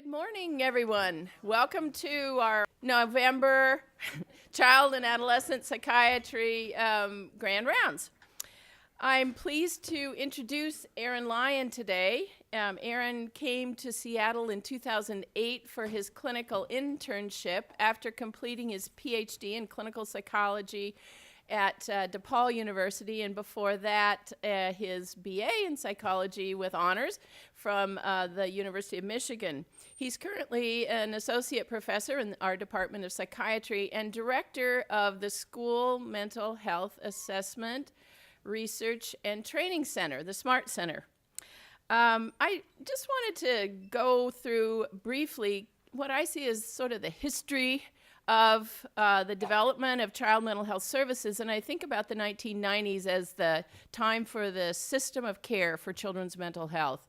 Good morning, everyone. Welcome to our November Child and Adolescent Psychiatry Grand Rounds. I'm pleased to introduce Aaron Lyon today. Aaron came to Seattle in 2008 for his clinical internship after completing his PhD in clinical psychology at DePaul University, and before that, his BA in psychology with honors from the University of Michigan. He's currently an associate professor in our Department of Psychiatry and director of the School Mental Health Assessment, Research, and Training Center, the SMART Center. I just wanted to go through briefly what I see as sort of the history of the development of child mental health services, and I think about the 1990s as the time for the system of care for children's mental health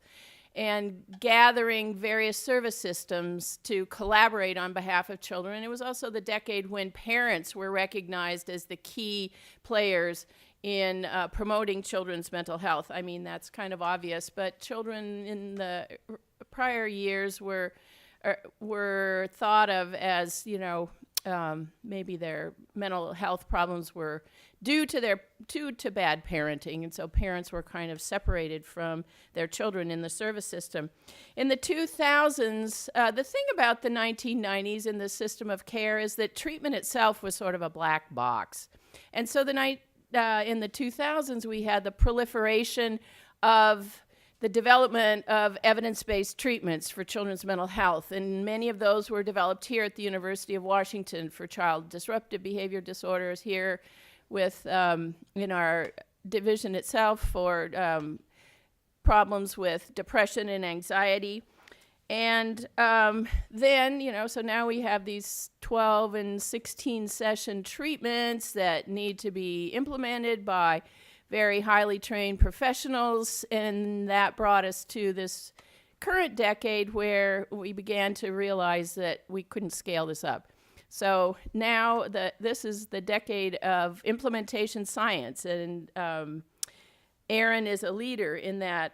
and gathering various service systems to collaborate on behalf of children. It was also the decade when parents were recognized as the key players in promoting children's mental health. I mean, that's kind of obvious, but children in the prior years were thought of as, maybe their mental health problems were due to bad parenting, and so parents were kind of separated from their children in the service system. In the 2000s, the thing about the 1990s in the system of care is that treatment itself was sort of a black box. And so in the 2000s, we had the proliferation of the development of evidence-based treatments for children's mental health, and many of those were developed here at the University of Washington for child disruptive behavior disorders, here with in our division itself for problems with depression and anxiety. And then, so now we have these 12 and 16 session treatments that need to be implemented by very highly trained professionals, and that brought us to this current decade where we began to realize that we couldn't scale this up. So now this is the decade of implementation science, and Aaron is a leader in that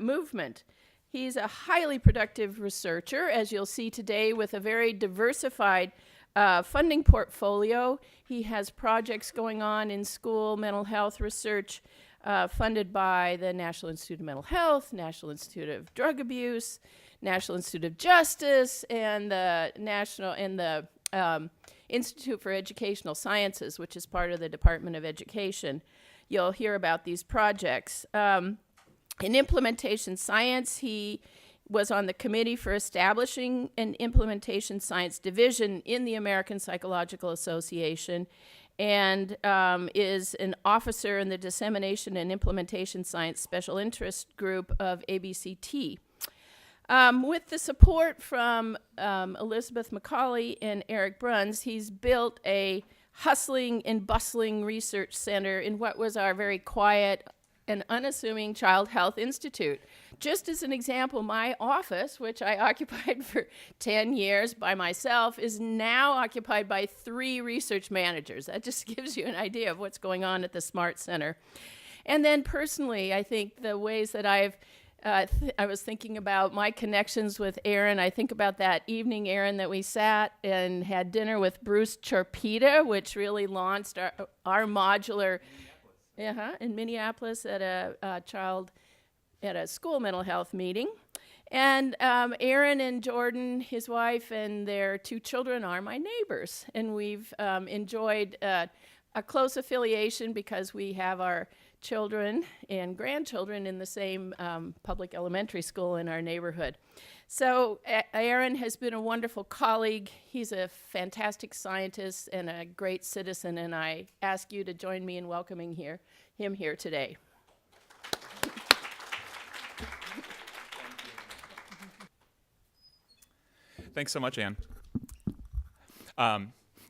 movement. He's a highly productive researcher, as you'll see today, with a very diversified funding portfolio. He has projects going on in school mental health research funded by the National Institute of Mental Health, National Institute of Drug Abuse, National Institute of Justice, and the Institute for Educational Sciences, which is part of the Department of Education. You'll hear about these projects. In implementation science, he was on the committee for establishing an implementation science division in the American Psychological Association, and is an officer in the Dissemination and Implementation Science Special Interest Group of ABCT. With the support from Elizabeth McCauley and Eric Bruns, he's built a hustling and bustling research center in what was our very quiet and unassuming Child Health Institute. Just as an example, my office, which I occupied for 10 years by myself, is now occupied by 3 research managers. That just gives you an idea of what's going on at the SMART Center. And then personally, I think the ways that I was thinking about my connections with Aaron. I think about that evening, Aaron, that we sat and had dinner with Bruce Chorpita, which really launched our modular in Minneapolis at a school mental health meeting. And Aaron and Jordan, his wife, and their 2 children are my neighbors. And we've enjoyed a close affiliation because we have our children and grandchildren in the same public elementary school in our neighborhood. So Aaron has been a wonderful colleague. He's a fantastic scientist and a great citizen, and I ask you to join me in welcoming him here today. Thanks so much, Anne.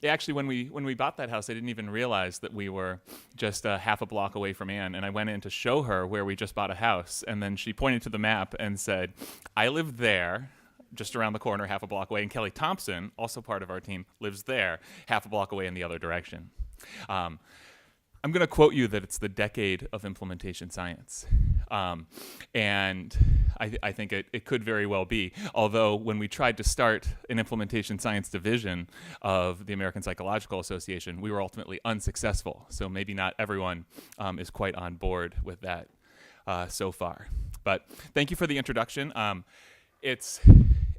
Actually, when we bought that house, I didn't even realize that we were just half a block away from Anne, and I went in to show her where we just bought a house, and then she pointed to the map and said, I live there, just around the corner, half a block away, and Kelly Thompson, also part of our team, lives there, half a block away in the other direction. I'm going to quote you that it's the decade of implementation science. And I think it could very well be. Although when we tried to start an implementation science division of the American Psychological Association, we were ultimately unsuccessful. So maybe not everyone is quite on board with that so far. But thank you for the introduction. It's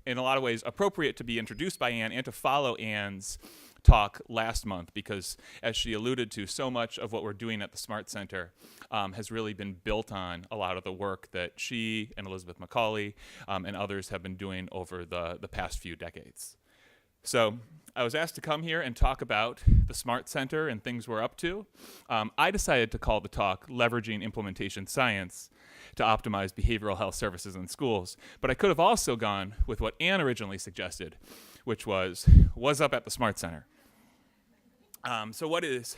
in a lot of ways appropriate to be introduced by Anne and to follow Anne's talk last month, because as she alluded to, so much of what we're doing at the Smart Center has really been built on a lot of the work that she and Elizabeth Macaulay and others have been doing over the past few decades. So I was asked to come here and talk about the Smart Center and things we're up to. I decided to call the talk Leveraging Implementation Science to Optimize Behavioral Health Services in Schools, but I could have also gone with what Anne originally suggested, which was up at the Smart Center. So what is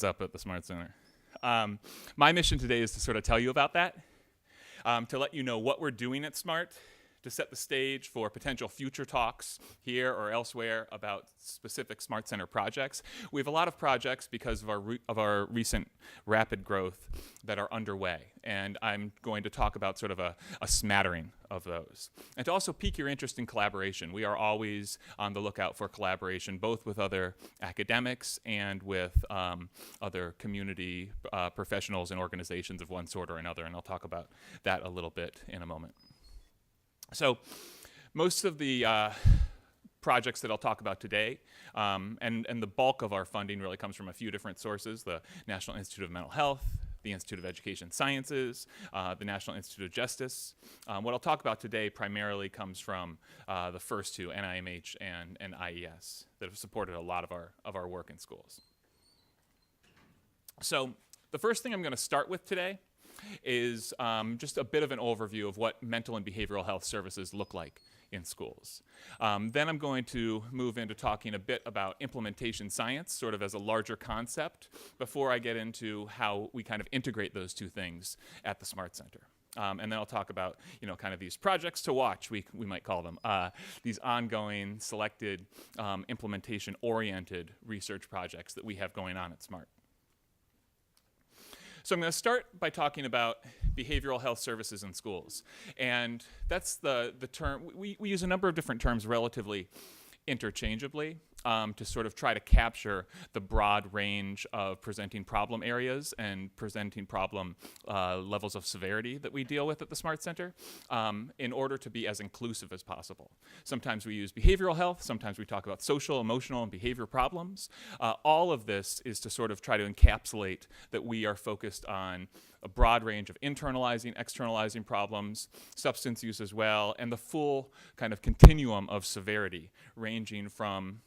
up at the Smart Center? My mission today is to sort of tell you about that, to let you know what we're doing at Smart, to set the stage for potential future talks here or elsewhere about specific Smart Center projects. We have a lot of projects because of our recent rapid growth that are underway, and I'm going to talk about sort of a smattering of those. And to also pique your interest in collaboration. We are always on the lookout for collaboration, both with other academics and with other community professionals and organizations of one sort or another, and I'll talk about that a little bit in a moment. So most of the projects that I'll talk about today, and the bulk of our funding really comes from a few different sources: the National Institute of Mental Health, the Institute of Education Sciences, the National Institute of Justice. What I'll talk about today primarily comes from the first two, NIMH and IES, that have supported a lot of our work in schools. So the first thing I'm going to start with today is just a bit of an overview of what mental and behavioral health services look like in schools. Then I'm going to move into talking a bit about implementation science, sort of as a larger concept, before I get into how we kind of integrate those two things at the Smart Center. And then I'll talk about, kind of these projects to watch, we might call them, these ongoing, selected, implementation-oriented research projects that we have going on at Smart. So I'm going to start by talking about behavioral health services in schools. And that's the term. We use a number of different terms relatively interchangeably to sort of try to capture the broad range of presenting problem areas and presenting problem levels of severity that we deal with at the Smart Center in order to be as inclusive as possible. Sometimes we use behavioral health, sometimes we talk about social, emotional, and behavior problems. All of this is to sort of try to encapsulate that we are focused on a broad range of internalizing, externalizing problems, substance use as well, and the full kind of continuum of severity, ranging from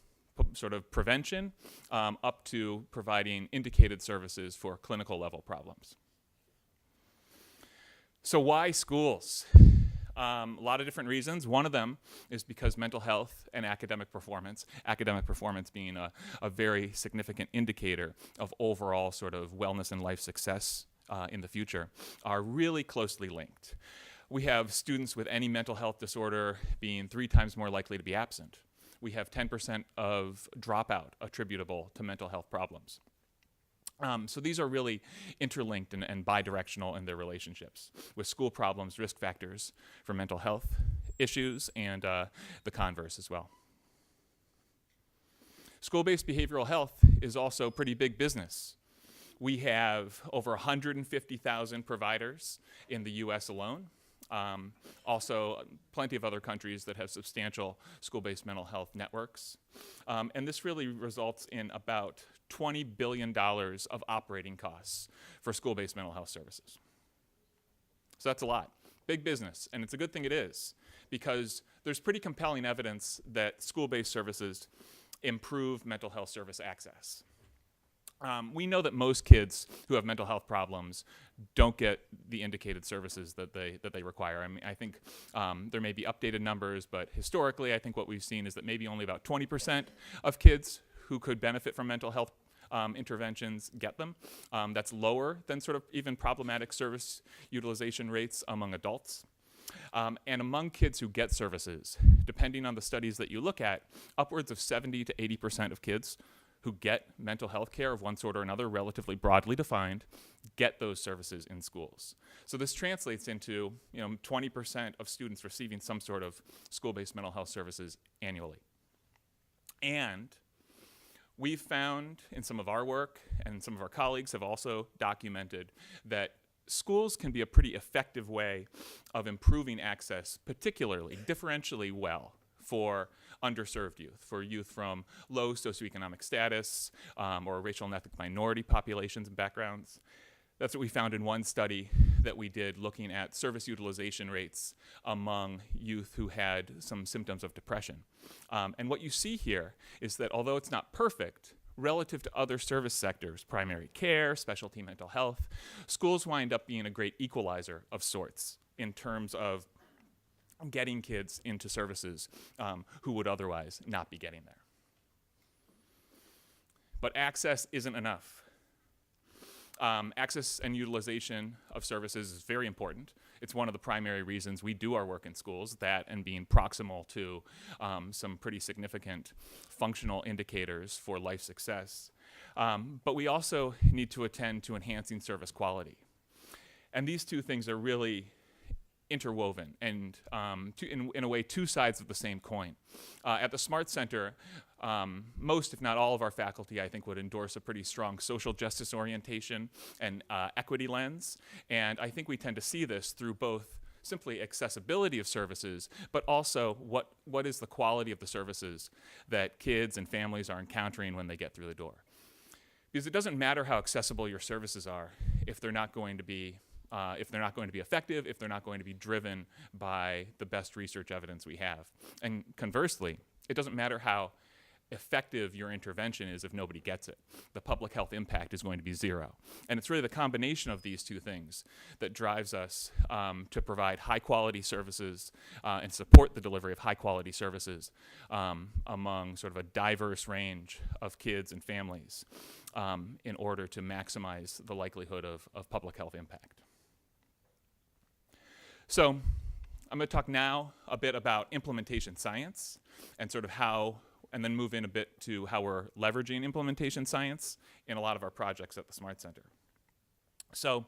sort of prevention up to providing indicated services for clinical level problems. So why schools? A lot of different reasons. One of them is because mental health and academic performance being a very significant indicator of overall sort of wellness and life success in the future, are really closely linked. We have students with any mental health disorder being 3 times more likely to be absent. We have 10% of dropout attributable to mental health problems. So these are really interlinked and bidirectional in their relationships, with school problems, risk factors for mental health issues, and the converse as well. School-based behavioral health is also pretty big business. We have over 150,000 providers in the US alone. Also, plenty of other countries that have substantial school-based mental health networks. And this really results in about $20 billion of operating costs for school-based mental health services. So that's a lot. Big business, and it's a good thing it is, because there's pretty compelling evidence that school-based services improve mental health service access. We know that most kids who have mental health problems don't get the indicated services that they require. I mean, I think there may be updated numbers, but historically, I think what we've seen is that maybe only about 20% of kids who could benefit from mental health interventions get them. That's lower than sort of even problematic service utilization rates among adults. And among kids who get services, depending on the studies that you look at, upwards of 70 to 80% of kids who get mental health care of one sort or another, relatively broadly defined, get those services in schools. So this translates into 20% of students receiving some sort of school-based mental health services annually. And we've found in some of our work, and some of our colleagues have also documented, that schools can be a pretty effective way of improving access, particularly differentially well, for underserved youth, for youth from low socioeconomic status or racial and ethnic minority populations and backgrounds. That's what we found in one study that we did looking at service utilization rates among youth who had some symptoms of depression. And what you see here is that although it's not perfect, relative to other service sectors, primary care, specialty mental health, schools wind up being a great equalizer of sorts in terms of getting kids into services who would otherwise not be getting there. But access isn't enough. Access and utilization of services is very important. It's one of the primary reasons we do our work in schools, that and being proximal to some pretty significant functional indicators for life success. But we also need to attend to enhancing service quality. And these two things are really interwoven and in a way two sides of the same coin. At the Smart Center, most if not all of our faculty I think would endorse a pretty strong social justice orientation and equity lens, and I think we tend to see this through both simply accessibility of services, but also what is the quality of the services that kids and families are encountering when they get through the door. Because it doesn't matter how accessible your services are if they're not going to be effective, if they're not going to be driven by the best research evidence we have. And conversely, it doesn't matter how effective your intervention is if nobody gets it. The public health impact is going to be zero. And it's really the combination of these two things that drives us to provide high quality services and support the delivery of high quality services among sort of a diverse range of kids and families in order to maximize the likelihood of public health impact. So I'm going to talk now a bit about implementation science and sort of how, and then move in a bit to how we're leveraging implementation science in a lot of our projects at the Smart Center. So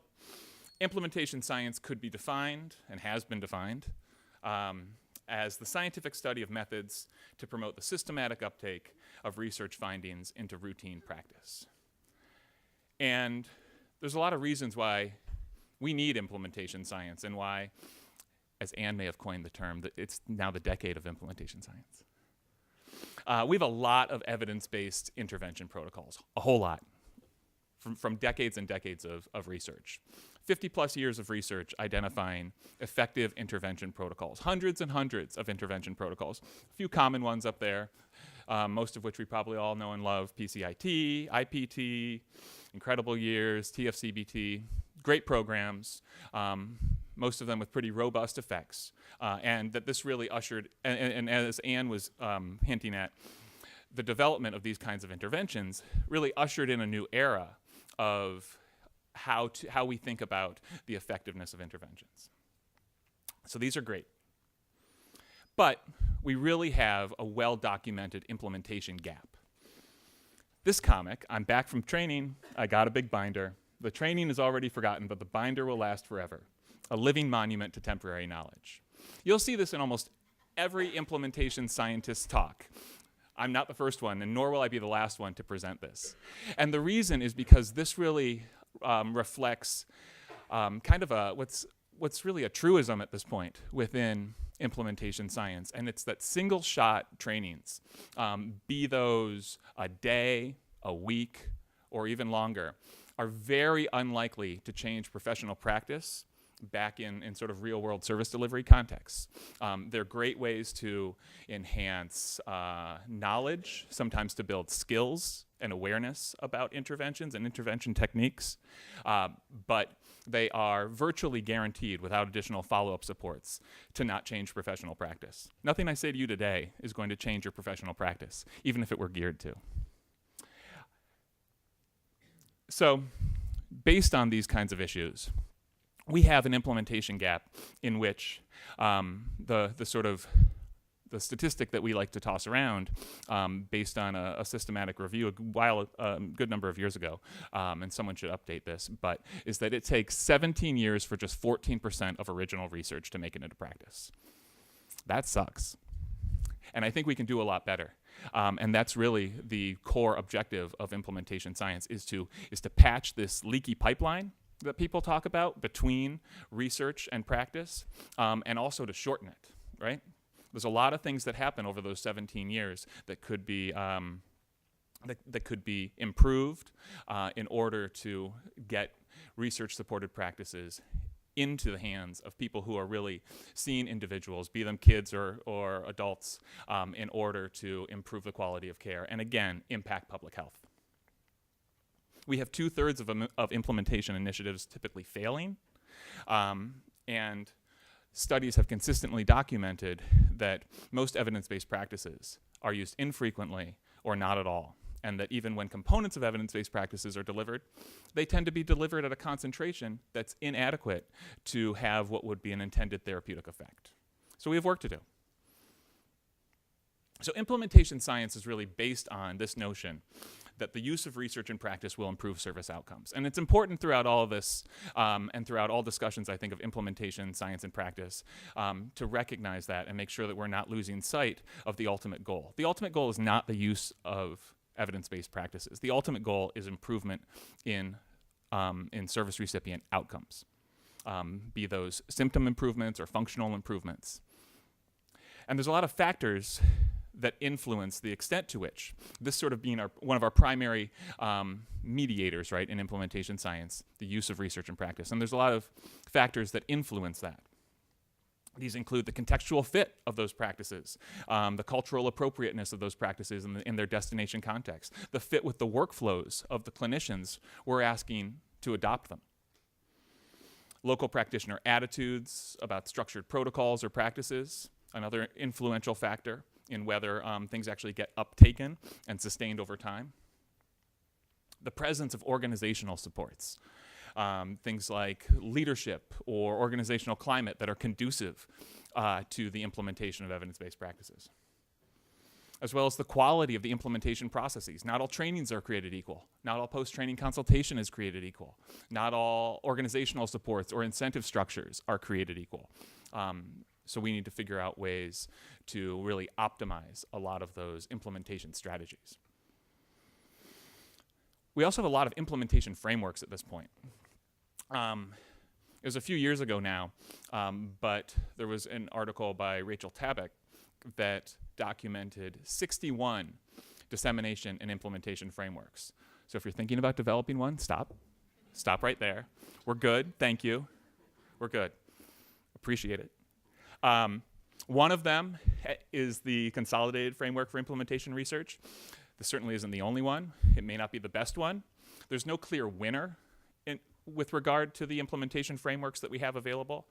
implementation science could be defined, and has been defined, as the scientific study of methods to promote the systematic uptake of research findings into routine practice. And there's a lot of reasons why we need implementation science, and why, as Anne may have coined the term, that it's now the decade of implementation science. We have a lot of evidence-based intervention protocols, a whole lot, from decades and decades of research. 50 plus years of research identifying effective intervention protocols, hundreds and hundreds of intervention protocols. A few common ones up there, most of which we probably all know and love: PCIT, IPT, Incredible Years, TFCBT, great programs, most of them with pretty robust effects. And that this really ushered, and as Anne was hinting at, the development of these kinds of interventions really ushered in a new era of how we think about the effectiveness of interventions. So these are great. But we really have a well-documented implementation gap. This comic, I'm back from training, I got a big binder. The training is already forgotten, but the binder will last forever. A living monument to temporary knowledge. You'll see this in almost every implementation scientist talk. I'm not the first one, and nor will I be the last one to present this. And the reason is because this really reflects kind of what's really a truism at this point within implementation science, and it's that single-shot trainings, be those a day, a week, or even longer, are very unlikely to change professional practice back in sort of real-world service delivery contexts. They're great ways to enhance knowledge, sometimes to build skills and awareness about interventions and intervention techniques, but they are virtually guaranteed, without additional follow-up supports, to not change professional practice. Nothing I say to you today is going to change your professional practice, even if it were geared to. So, based on these kinds of issues, we have an implementation gap in which the the statistic that we like to toss around, based on a systematic review a good number of years ago, and someone should update this, but is that it takes 17 years for just 14% of original research to make it into practice. That sucks. And I think we can do a lot better. And that's really the core objective of implementation science, is to patch this leaky pipeline that people talk about between research and practice, and also to shorten it, right? There's a lot of things that happen over those 17 years that could be that could be improved in order to get research-supported practices into the hands of people who are really seeing individuals, be them kids or adults, in order to improve the quality of care and, again, impact public health. We have 2/3 of implementation initiatives typically failing, and studies have consistently documented that most evidence-based practices are used infrequently or not at all, and that even when components of evidence-based practices are delivered, they tend to be delivered at a concentration that's inadequate to have what would be an intended therapeutic effect. So we have work to do. So implementation science is really based on this notion that the use of research and practice will improve service outcomes. And it's important throughout all of this, and throughout all discussions, I think, of implementation, science, and practice, to recognize that and make sure that we're not losing sight of the ultimate goal. The ultimate goal is not the use of evidence-based practices. The ultimate goal is improvement in service recipient outcomes, be those symptom improvements or functional improvements. And there's a lot of factors that influence the extent to which this sort of being one of our primary mediators, right, in implementation science, the use of research and practice. And there's a lot of factors that influence that. These include the contextual fit of those practices, the cultural appropriateness of those practices in their destination context, the fit with the workflows of the clinicians we're asking to adopt them. Local practitioner attitudes about structured protocols or practices, another influential factor in whether things actually get uptaken and sustained over time. The presence of organizational supports, things like leadership or organizational climate that are conducive to the implementation of evidence-based practices, as well as the quality of the implementation processes. Not all trainings are created equal. Not all post-training consultation is created equal. Not all organizational supports or incentive structures are created equal. So we need to figure out ways to really optimize a lot of those implementation strategies. We also have a lot of implementation frameworks at this point. It was a few years ago now, but there was an article by Rachel Tabak that documented 61 dissemination and implementation frameworks. So if you're thinking about developing one, stop. Stop right there. We're good. Thank you. We're good. Appreciate it. One of them is the Consolidated Framework for Implementation Research. This certainly isn't the only one. It may not be the best one. There's no clear winner with regard to the implementation frameworks that we have available.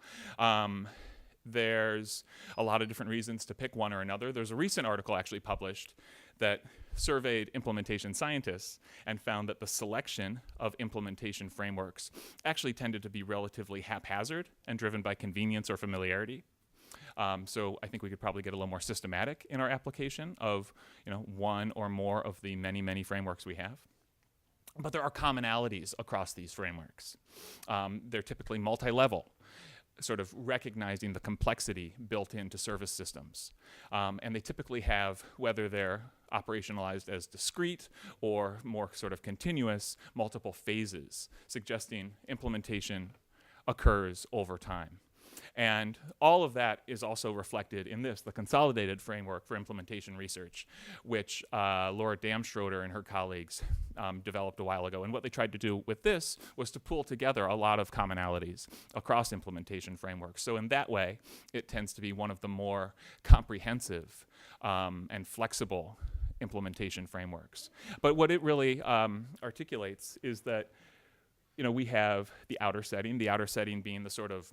There's a lot of different reasons to pick one or another. There's a recent article actually published that surveyed implementation scientists and found that the selection of implementation frameworks actually tended to be relatively haphazard and driven by convenience or familiarity. So I think we could probably get a little more systematic in our application of, one or more of the many, many frameworks we have. But there are commonalities across these frameworks. They're typically multi-level, sort of recognizing the complexity built into service systems. And they typically have, whether they're operationalized as discrete or more sort of continuous, multiple phases, suggesting implementation occurs over time. And all of that is also reflected in this, the Consolidated Framework for Implementation Research, which Laura Damschroeder and her colleagues developed a while ago. And what they tried to do with this was to pull together a lot of commonalities across implementation frameworks. So in that way, it tends to be one of the more comprehensive and flexible implementation frameworks. But what it really articulates is that, we have the outer setting being the sort of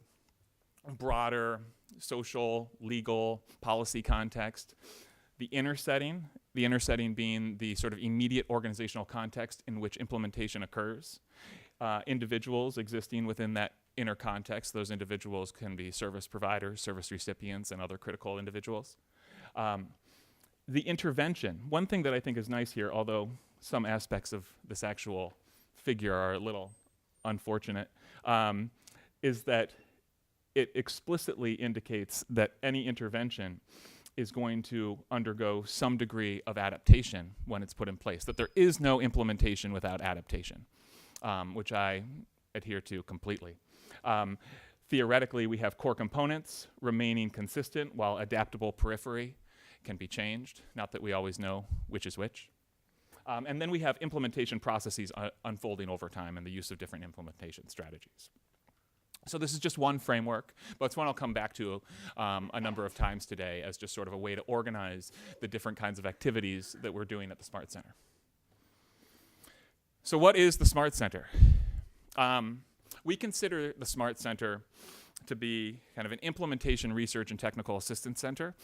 broader social, legal, policy context. The inner setting being the sort of immediate organizational context in which implementation occurs. Individuals existing within that inner context, those individuals can be service providers, service recipients, and other critical individuals. The intervention, one thing that I think is nice here, although some aspects of this actual figure are a little unfortunate, is that it explicitly indicates that any intervention is going to undergo some degree of adaptation when it's put in place, that there is no implementation without adaptation, which I adhere to completely. Theoretically, we have core components remaining consistent while adaptable periphery can be changed, not that we always know which is which. And then we have implementation processes unfolding over time and the use of different implementation strategies. So this is just one framework, but it's one I'll come back to a number of times today as just sort of a way to organize the different kinds of activities that we're doing at the Smart Center. So what is the Smart Center? We consider the Smart Center to be kind of an implementation research and technical assistance center.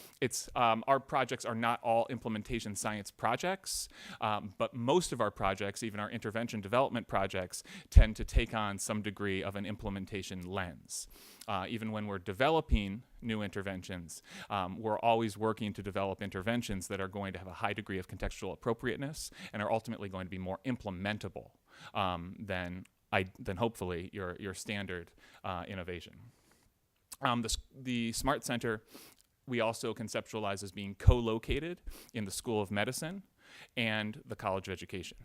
Our projects are not all implementation science projects, but most of our projects, even our intervention development projects, tend to take on some degree of an implementation lens. Even when we're developing new interventions, we're always working to develop interventions that are going to have a high degree of contextual appropriateness and are ultimately going to be more implementable than hopefully your standard innovation. The Smart Center we also conceptualize as being co-located in the School of Medicine and the College of Education.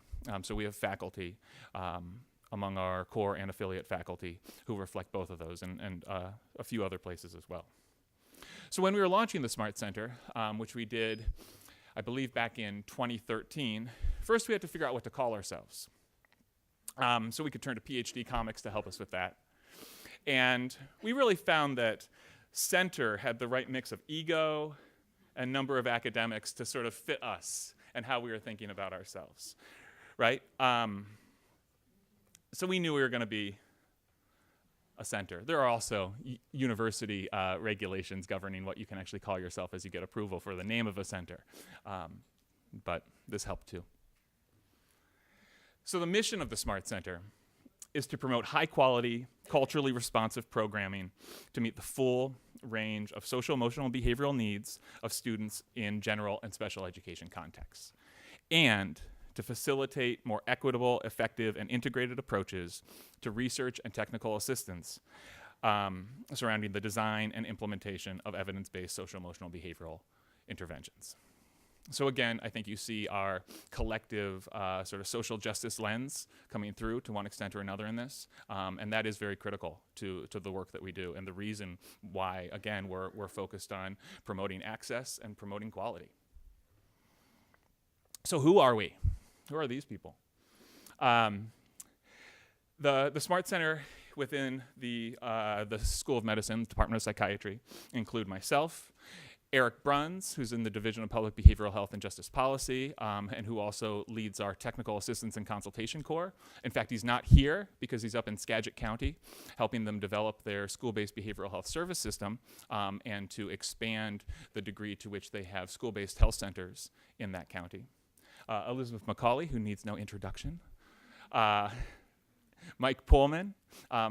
So we have faculty among our core and affiliate faculty who reflect both of those and a few other places as well. So when we were launching the Smart Center, which we did, I believe, back in 2013, first we had to figure out what to call ourselves. So we could turn to PhD Comics to help us with that. And we really found that Center had the right mix of ego and number of academics to sort of fit us and how we were thinking about ourselves, right? So we knew we were going to be a center. There are also university regulations governing what you can actually call yourself as you get approval for the name of a center. But this helped too. So the mission of the Smart Center is to promote high-quality, culturally responsive programming to meet the full range of social, emotional, and behavioral needs of students in general and special education contexts, and to facilitate more equitable, effective, and integrated approaches to research and technical assistance surrounding the design and implementation of evidence-based social, emotional, behavioral interventions. So again, I think you see our collective sort of social justice lens coming through to one extent or another in this, and that is very critical to the work that we do, and the reason why, again, we're focused on promoting access and promoting quality. So who are we? Who are these people? The Smart Center within the School of Medicine, Department of Psychiatry, include myself, Eric Bruns, who's in the Division of Public Behavioral Health and Justice Policy, and who also leads our Technical Assistance and Consultation Corps. In fact, he's not here because he's up in Skagit County, helping them develop their school-based behavioral health service system and to expand the degree to which they have school-based health centers in that county. Elizabeth McCauley, who needs no introduction. Mike Pullman,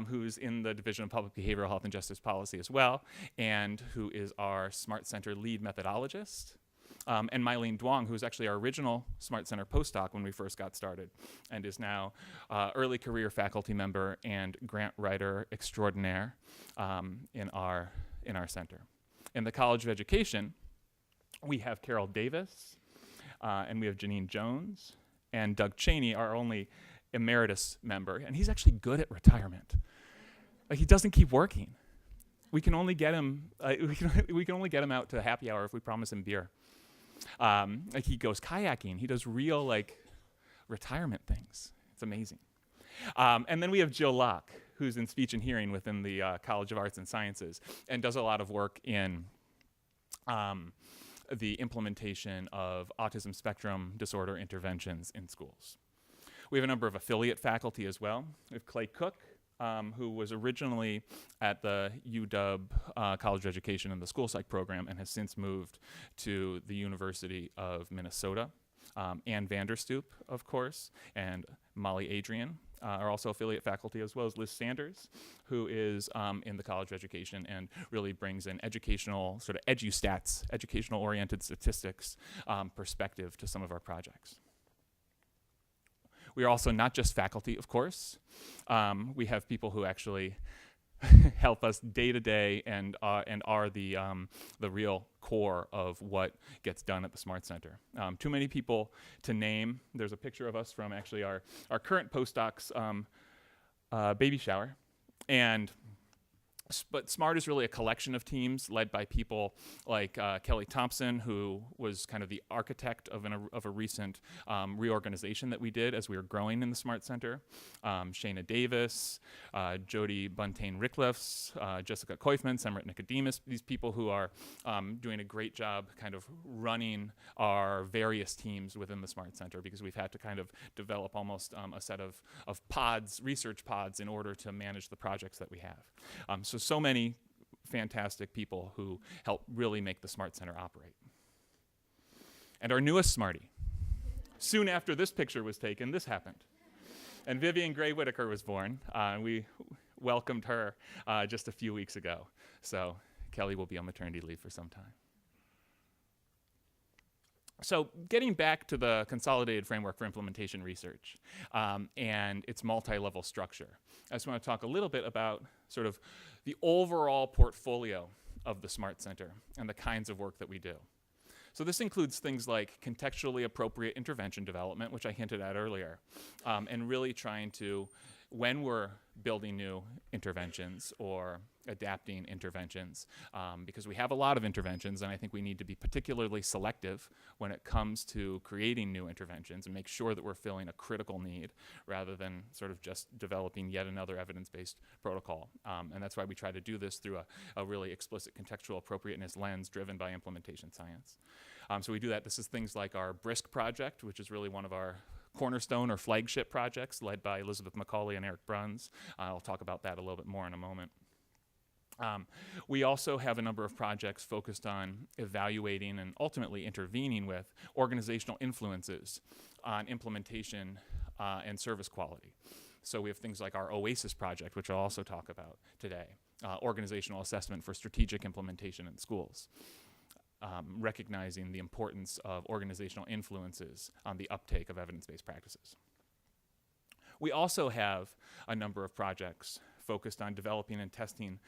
who's in the Division of Public Behavioral Health and Justice Policy as well, and who is our Smart Center lead methodologist. And Mylene Duong, who was actually our original Smart Center postdoc when we first got started, and is now early career faculty member and grant writer extraordinaire in our center. In the College of Education, we have Carol Davis, and we have Janine Jones, and Doug Cheney, our only emeritus member, and he's actually good at retirement. Like, he doesn't keep working. We can only get him. We can only get him out to happy hour if we promise him beer. Like, he goes kayaking. He does real retirement things. It's amazing. And then we have Jill Locke, who's in speech and hearing within the College of Arts and Sciences, and does a lot of work in the implementation of autism spectrum disorder interventions in schools. We have a number of affiliate faculty as well. We have Clay Cook, who was originally at the UW College of Education in the school psych program and has since moved to the University of Minnesota. Ann Vanderstoop, of course, and Molly Adrian, are also affiliate faculty, as well as Liz Sanders, who is in the College of Education and really brings an educational, sort of edustats, educational-oriented statistics perspective to some of our projects. We are also not just faculty, of course. We have people who actually help us day to day and are the real core of what gets done at the Smart Center. Too many people to name. There's a picture of us from actually our current postdoc's baby shower, but SMART is really a collection of teams led by people like Kelly Thompson, who was kind of the architect of a recent reorganization that we did as we were growing in the Smart Center. Shayna Davis, Jody Buntain-Rickliffs, Jessica Koifman, Semrit Nicodemus, these people who are doing a great job kind of running our various teams within the Smart Center, because we've had to kind of develop almost a set of pods, research pods, in order to manage the projects that we have. So many fantastic people who help really make the Smart Center operate. And our newest Smarty. Soon after this picture was taken, this happened. And Vivian Gray Whitaker was born. We welcomed her just a few weeks ago. So Kelly will be on maternity leave for some time. So getting back to the Consolidated Framework for Implementation Research and its multi-level structure, I just want to talk a little bit about sort of the overall portfolio of the Smart Center and the kinds of work that we do. So this includes things like contextually appropriate intervention development, which I hinted at earlier, and really trying to, when we're building new interventions or adapting interventions, because we have a lot of interventions, and I think we need to be particularly selective when it comes to creating new interventions and make sure that we're filling a critical need rather than sort of just developing yet another evidence-based protocol. And that's why we try to do this through a really explicit contextual appropriateness lens driven by implementation science. So we do that. This is things like our BRISC project, which is really one of our cornerstone or flagship projects led by Elizabeth McCauley and Eric Bruns. I'll talk about that a little bit more in a moment. We also have a number of projects focused on evaluating and ultimately intervening with organizational influences on implementation and service quality. So we have things like our OASIS project, which I'll also talk about today, organizational assessment for strategic implementation in schools. Recognizing the importance of organizational influences on the uptake of evidence-based practices. We also have a number of projects focused on developing and testing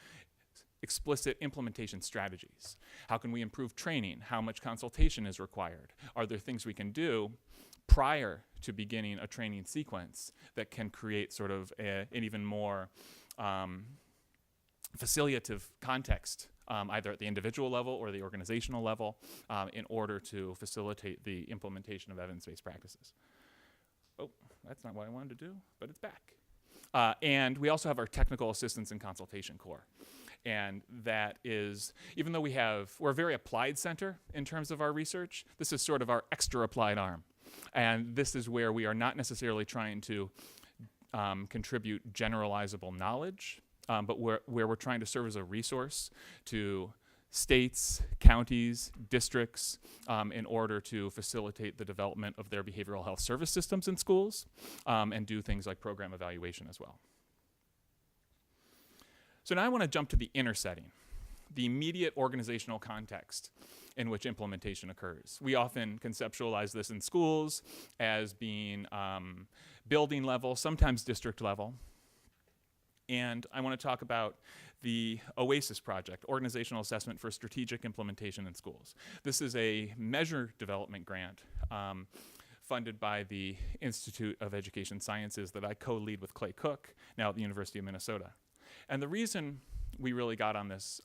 explicit implementation strategies. How can we improve training? How much consultation is required? Are there things we can do prior to beginning a training sequence that can create sort of an even more facilitative context, either at the individual level or the organizational level, in order to facilitate the implementation of evidence-based practices. Oh, that's not what I wanted to do, but it's back. And we also have our technical assistance and consultation core. And that is, even though we're a very applied center in terms of our research, this is sort of our extra applied arm. And this is where we are not necessarily trying to contribute generalizable knowledge, but where we're trying to serve as a resource to states, counties, districts, in order to facilitate the development of their behavioral health service systems in schools, and do things like program evaluation as well. So now I want to jump to the inner setting, the immediate organizational context in which implementation occurs. We often conceptualize this in schools as being building level, sometimes district level. And I want to talk about the OASIS project, Organizational Assessment for Strategic Implementation in Schools. This is a measure development grant funded by the Institute of Education Sciences that I co-lead with Clay Cook, now at the University of Minnesota. And the reason we really got on this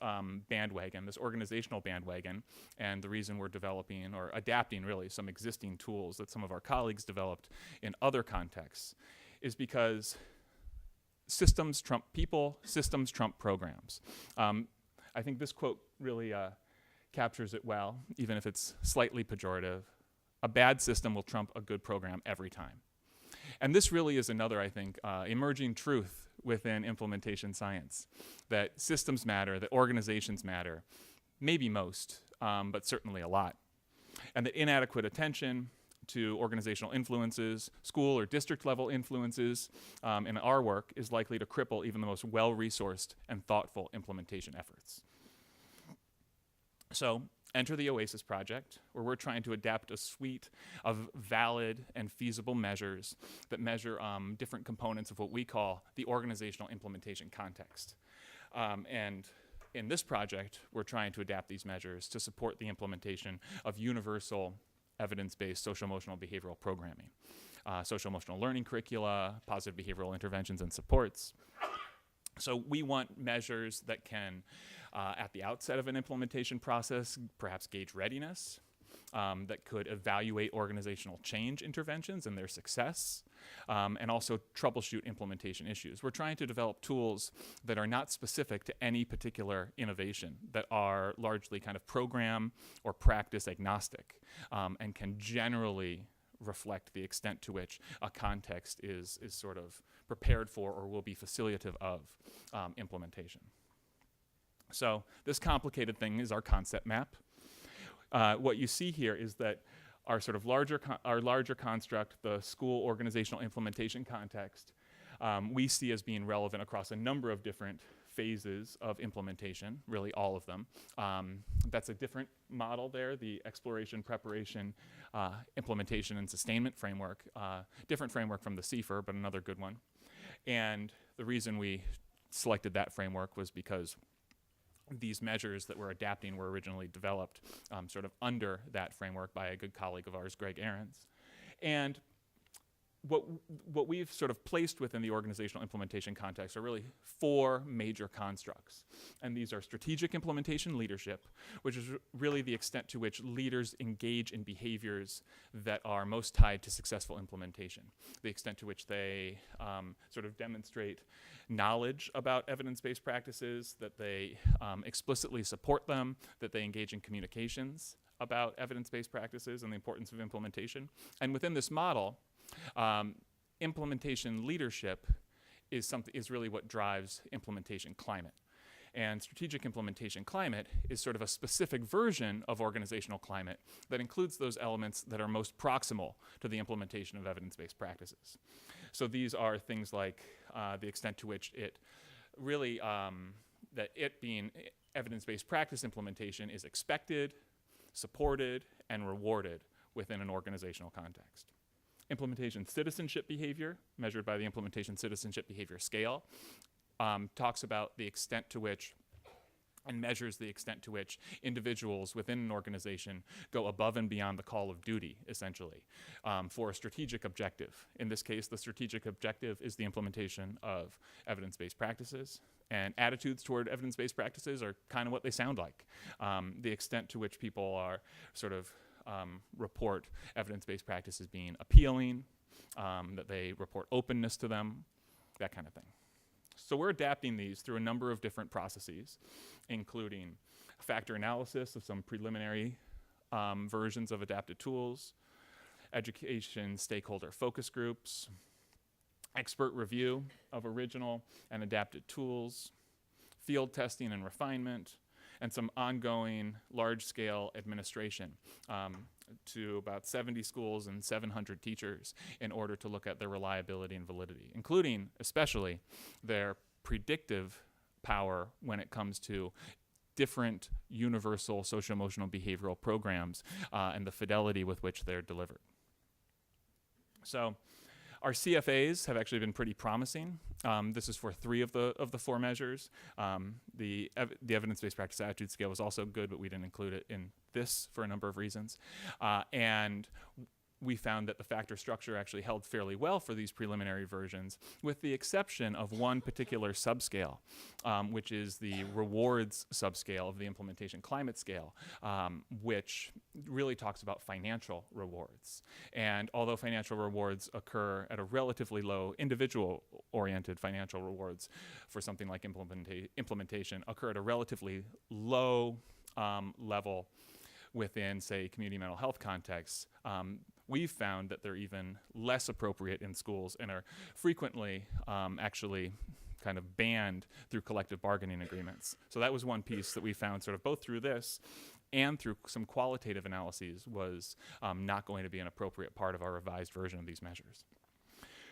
bandwagon, this organizational bandwagon, and the reason we're developing or adapting really some existing tools that some of our colleagues developed in other contexts is because systems trump people, systems trump programs. I think this quote really captures it well, even if it's slightly pejorative. A bad system will trump a good program every time. And this really is another, I think, emerging truth within implementation science, that systems matter, that organizations matter, maybe most, but certainly a lot. And that inadequate attention to organizational influences, school or district level influences in our work is likely to cripple even the most well-resourced and thoughtful implementation efforts. So enter the OASIS project, where we're trying to adapt a suite of valid and feasible measures that measure different components of what we call the organizational implementation context. And in this project, we're trying to adapt these measures to support the implementation of universal evidence-based social-emotional behavioral programming, social-emotional learning curricula, positive behavioral interventions and supports. So we want measures that can, at the outset of an implementation process, perhaps gauge readiness, that could evaluate organizational change interventions and their success, and also troubleshoot implementation issues. We're trying to develop tools that are not specific to any particular innovation, that are largely kind of program or practice agnostic, and can generally reflect the extent to which a context is sort of prepared for or will be facilitative of implementation. So this complicated thing is our concept map. What you see here is that our sort of larger construct, the school organizational implementation context, we see as being relevant across a number of different phases of implementation, really all of them. That's a different model there, the exploration, preparation, implementation, and sustainment framework. Different framework from the CFER, but another good one. And the reason we selected that framework was because these measures that we're adapting were originally developed sort of under that framework by a good colleague of ours, Greg Ahrens. And what we've sort of placed within the organizational implementation context are really four major constructs. And these are strategic implementation leadership, which is really the extent to which leaders engage in behaviors that are most tied to successful implementation, the extent to which they sort of demonstrate knowledge about evidence-based practices, that they explicitly support them, that they engage in communications about evidence-based practices and the importance of implementation. And within this model, implementation leadership is really what drives implementation climate. And strategic implementation climate is sort of a specific version of organizational climate that includes those elements that are most proximal to the implementation of evidence-based practices. So these are things like the extent to which it really, that it being evidence-based practice implementation is expected, supported, and rewarded within an organizational context. Implementation citizenship behavior, measured by the implementation citizenship behavior scale, talks about the extent to which and measures the extent to which individuals within an organization go above and beyond the call of duty, essentially, for a strategic objective. In this case, the strategic objective is the implementation of evidence-based practices, and attitudes toward evidence-based practices are kind of what they sound like. The extent to which people are sort of report evidence-based practices being appealing, that they report openness to them, that kind of thing. So we're adapting these through a number of different processes, including factor analysis of some preliminary versions of adapted tools, education stakeholder focus groups, expert review of original and adapted tools, field testing and refinement, and some ongoing large-scale administration to about 70 schools and 700 teachers in order to look at their reliability and validity, including especially their predictive power when it comes to different universal socio-emotional behavioral programs and the fidelity with which they're delivered. So our CFAs have actually been pretty promising. This is for 3 of the 4 measures. The evidence-based practice attitude scale was also good, but we didn't include it in this for a number of reasons. And we found that the factor structure actually held fairly well for these preliminary versions, with the exception of one particular subscale, which is the rewards subscale of the implementation climate scale, which really talks about financial rewards. And although financial rewards occur at a relatively low, individual-oriented financial rewards for something like implementation occur at a relatively low level within, say, community mental health contexts, we've found that they're even less appropriate in schools and are frequently actually kind of banned through collective bargaining agreements. So that was one piece that we found sort of both through this and through some qualitative analyses was not going to be an appropriate part of our revised version of these measures.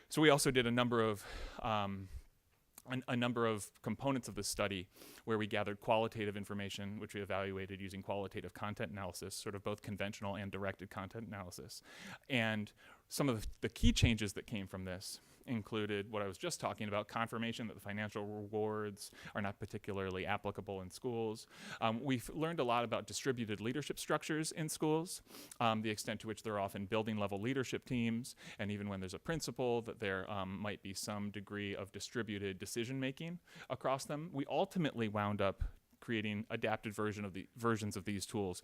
So we also did a number of components of this study where we gathered qualitative information, which we evaluated using qualitative content analysis, sort of both conventional and directed content analysis. And some of the key changes that came from this included what I was just talking about, confirmation that the financial rewards are not particularly applicable in schools. We've learned a lot about distributed leadership structures in schools, the extent to which there are often building level leadership teams, and even when there's a principal, that there might be some degree of distributed decision making across them. We ultimately wound up creating adapted versions of these tools,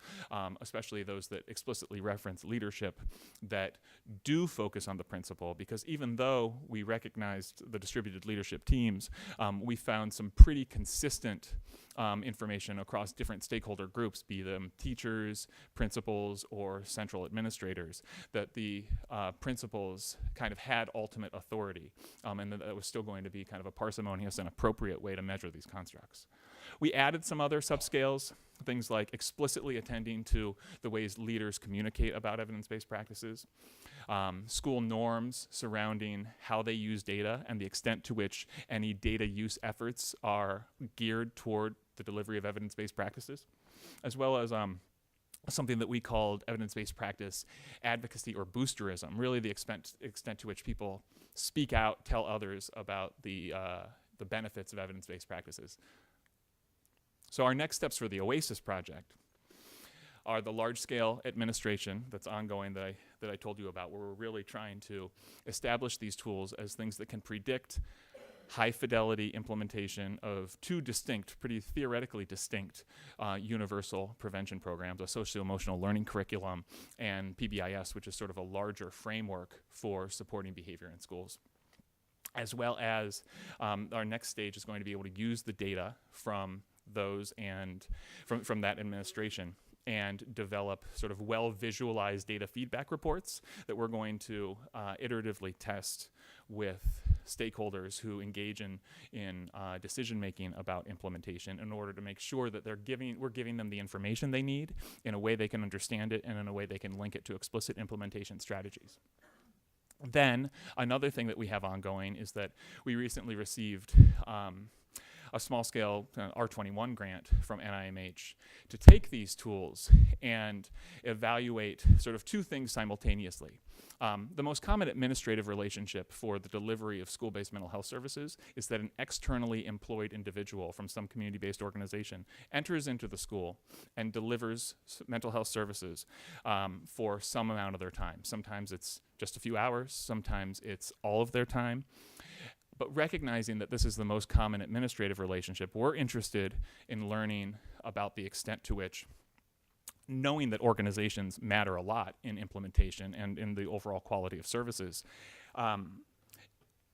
especially those that explicitly reference leadership, that do focus on the principal, because even though we recognized the distributed leadership teams, we found some pretty consistent information across different stakeholder groups, be them teachers, principals, or central administrators, that the principals kind of had ultimate authority, and that was still going to be kind of a parsimonious and appropriate way to measure these constructs. We added some other subscales, things like explicitly attending to the ways leaders communicate about evidence-based practices, school norms surrounding how they use data and the extent to which any data use efforts are geared toward the delivery of evidence-based practices, as well as something that we called evidence-based practice advocacy or boosterism, really the extent to which people speak out, tell others about the benefits of evidence-based practices. So our next steps for the OASIS project are the large-scale administration that's ongoing that I told you about, where we're really trying to establish these tools as things that can predict high-fidelity implementation of two distinct, pretty theoretically distinct, universal prevention programs, a socio-emotional learning curriculum and PBIS, which is sort of a larger framework for supporting behavior in schools. As well as our next stage is going to be able to use the data from those and from that administration and develop sort of well-visualized data feedback reports that we're going to iteratively test with stakeholders who engage in decision-making about implementation in order to make sure that we're giving them the information they need in a way they can understand it and in a way they can link it to explicit implementation strategies. Then another thing that we have ongoing is that we recently received a small-scale R21 grant from NIMH to take these tools and evaluate sort of two things simultaneously. The most common administrative relationship for the delivery of school-based mental health services is that an externally employed individual from some community-based organization enters into the school and delivers mental health services for some amount of their time. Sometimes it's just a few hours, sometimes it's all of their time. But recognizing that this is the most common administrative relationship, we're interested in learning about the extent to which, knowing that organizations matter a lot in implementation and in the overall quality of services,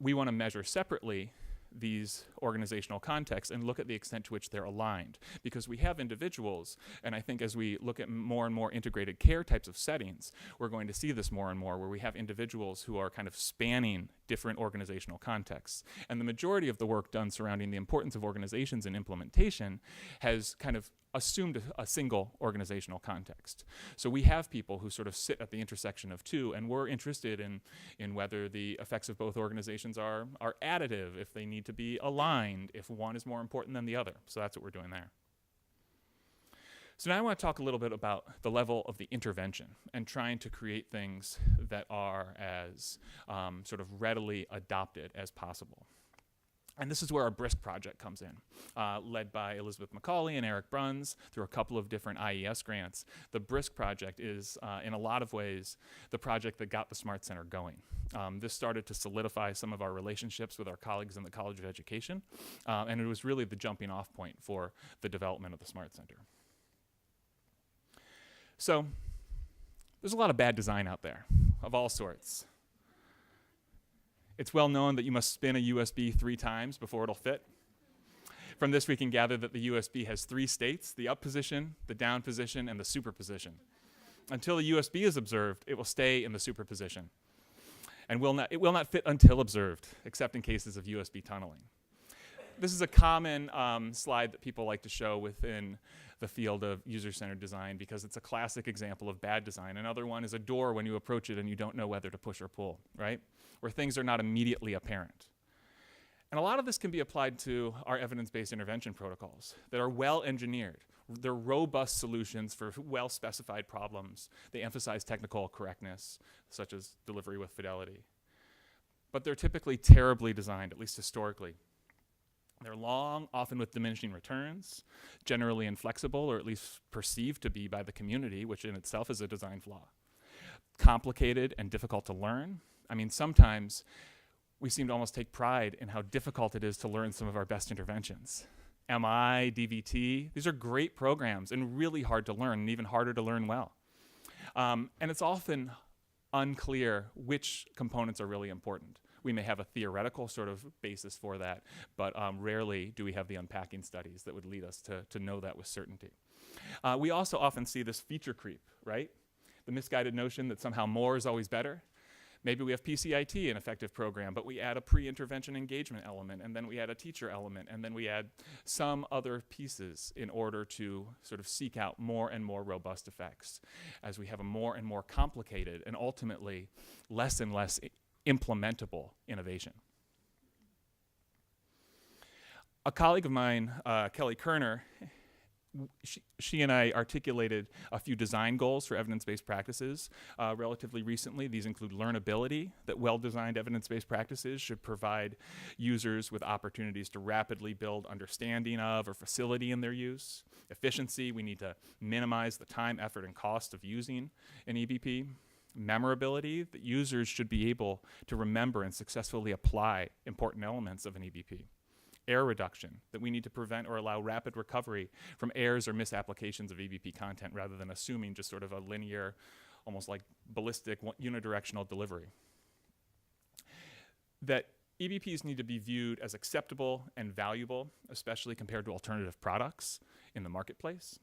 we want to measure separately these organizational contexts and look at the extent to which they're aligned. Because we have individuals, and I think as we look at more and more integrated care types of settings, we're going to see this more and more, where we have individuals who are kind of spanning different organizational contexts. And the majority of the work done surrounding the importance of organizations in implementation has kind of assumed a single organizational context. So we have people who sort of sit at the intersection of two, and we're interested in whether the effects of both organizations are additive, if they need to be aligned, if one is more important than the other. So that's what we're doing there. So now I want to talk a little bit about the level of the intervention and trying to create things that are as sort of readily adopted as possible. And this is where our BRISC project comes in, led by Elizabeth McCauley and Eric Bruns through a couple of different IES grants. The BRISC project is, in a lot of ways, the project that got the Smart Center going. This started to solidify some of our relationships with our colleagues in the College of Education, and it was really the jumping off point for the development of the Smart Center. So there's a lot of bad design out there of all sorts. It's well known that you must spin a USB 3 times before it'll fit. From this, we can gather that the USB has 3 states: the up position, the down position, and the superposition. Until the USB is observed, it will stay in the superposition. And it will not fit until observed, except in cases of USB tunneling. This is a common slide that people like to show within the field of user-centered design because it's a classic example of bad design. Another one is a door when you approach it and you don't know whether to push or pull, right? Where things are not immediately apparent. And a lot of this can be applied to our evidence-based intervention protocols that are well-engineered. They're robust solutions for well-specified problems. They emphasize technical correctness, such as delivery with fidelity. But they're typically terribly designed, at least historically. They're long, often with diminishing returns, generally inflexible, or at least perceived to be by the community, which in itself is a design flaw. Complicated and difficult to learn. I mean, sometimes we seem to almost take pride in how difficult it is to learn some of our best interventions. MI, DVT, these are great programs and really hard to learn, and even harder to learn well. And it's often unclear which components are really important. We may have a theoretical sort of basis for that, but rarely do we have the unpacking studies that would lead us to know that with certainty. We also often see this feature creep, right? The misguided notion that somehow more is always better. Maybe we have PCIT, an effective program, but we add a pre-intervention engagement element, and then we add a teacher element, and then we add some other pieces in order to sort of seek out more and more robust effects as we have a more and more complicated and ultimately less and less implementable innovation. A colleague of mine, Kelly Kerner, she and I articulated a few design goals for evidence-based practices relatively recently. These include learnability, that well-designed evidence-based practices should provide users with opportunities to rapidly build understanding of or facility in their use. Efficiency, we need to minimize the time, effort, and cost of using an EBP. Memorability, that users should be able to remember and successfully apply important elements of an EBP. Error reduction, that we need to prevent or allow rapid recovery from errors or misapplications of EBP content rather than assuming just sort of a linear, almost like ballistic, unidirectional delivery. That EBPs need to be viewed as acceptable and valuable, especially compared to alternative products in the marketplace.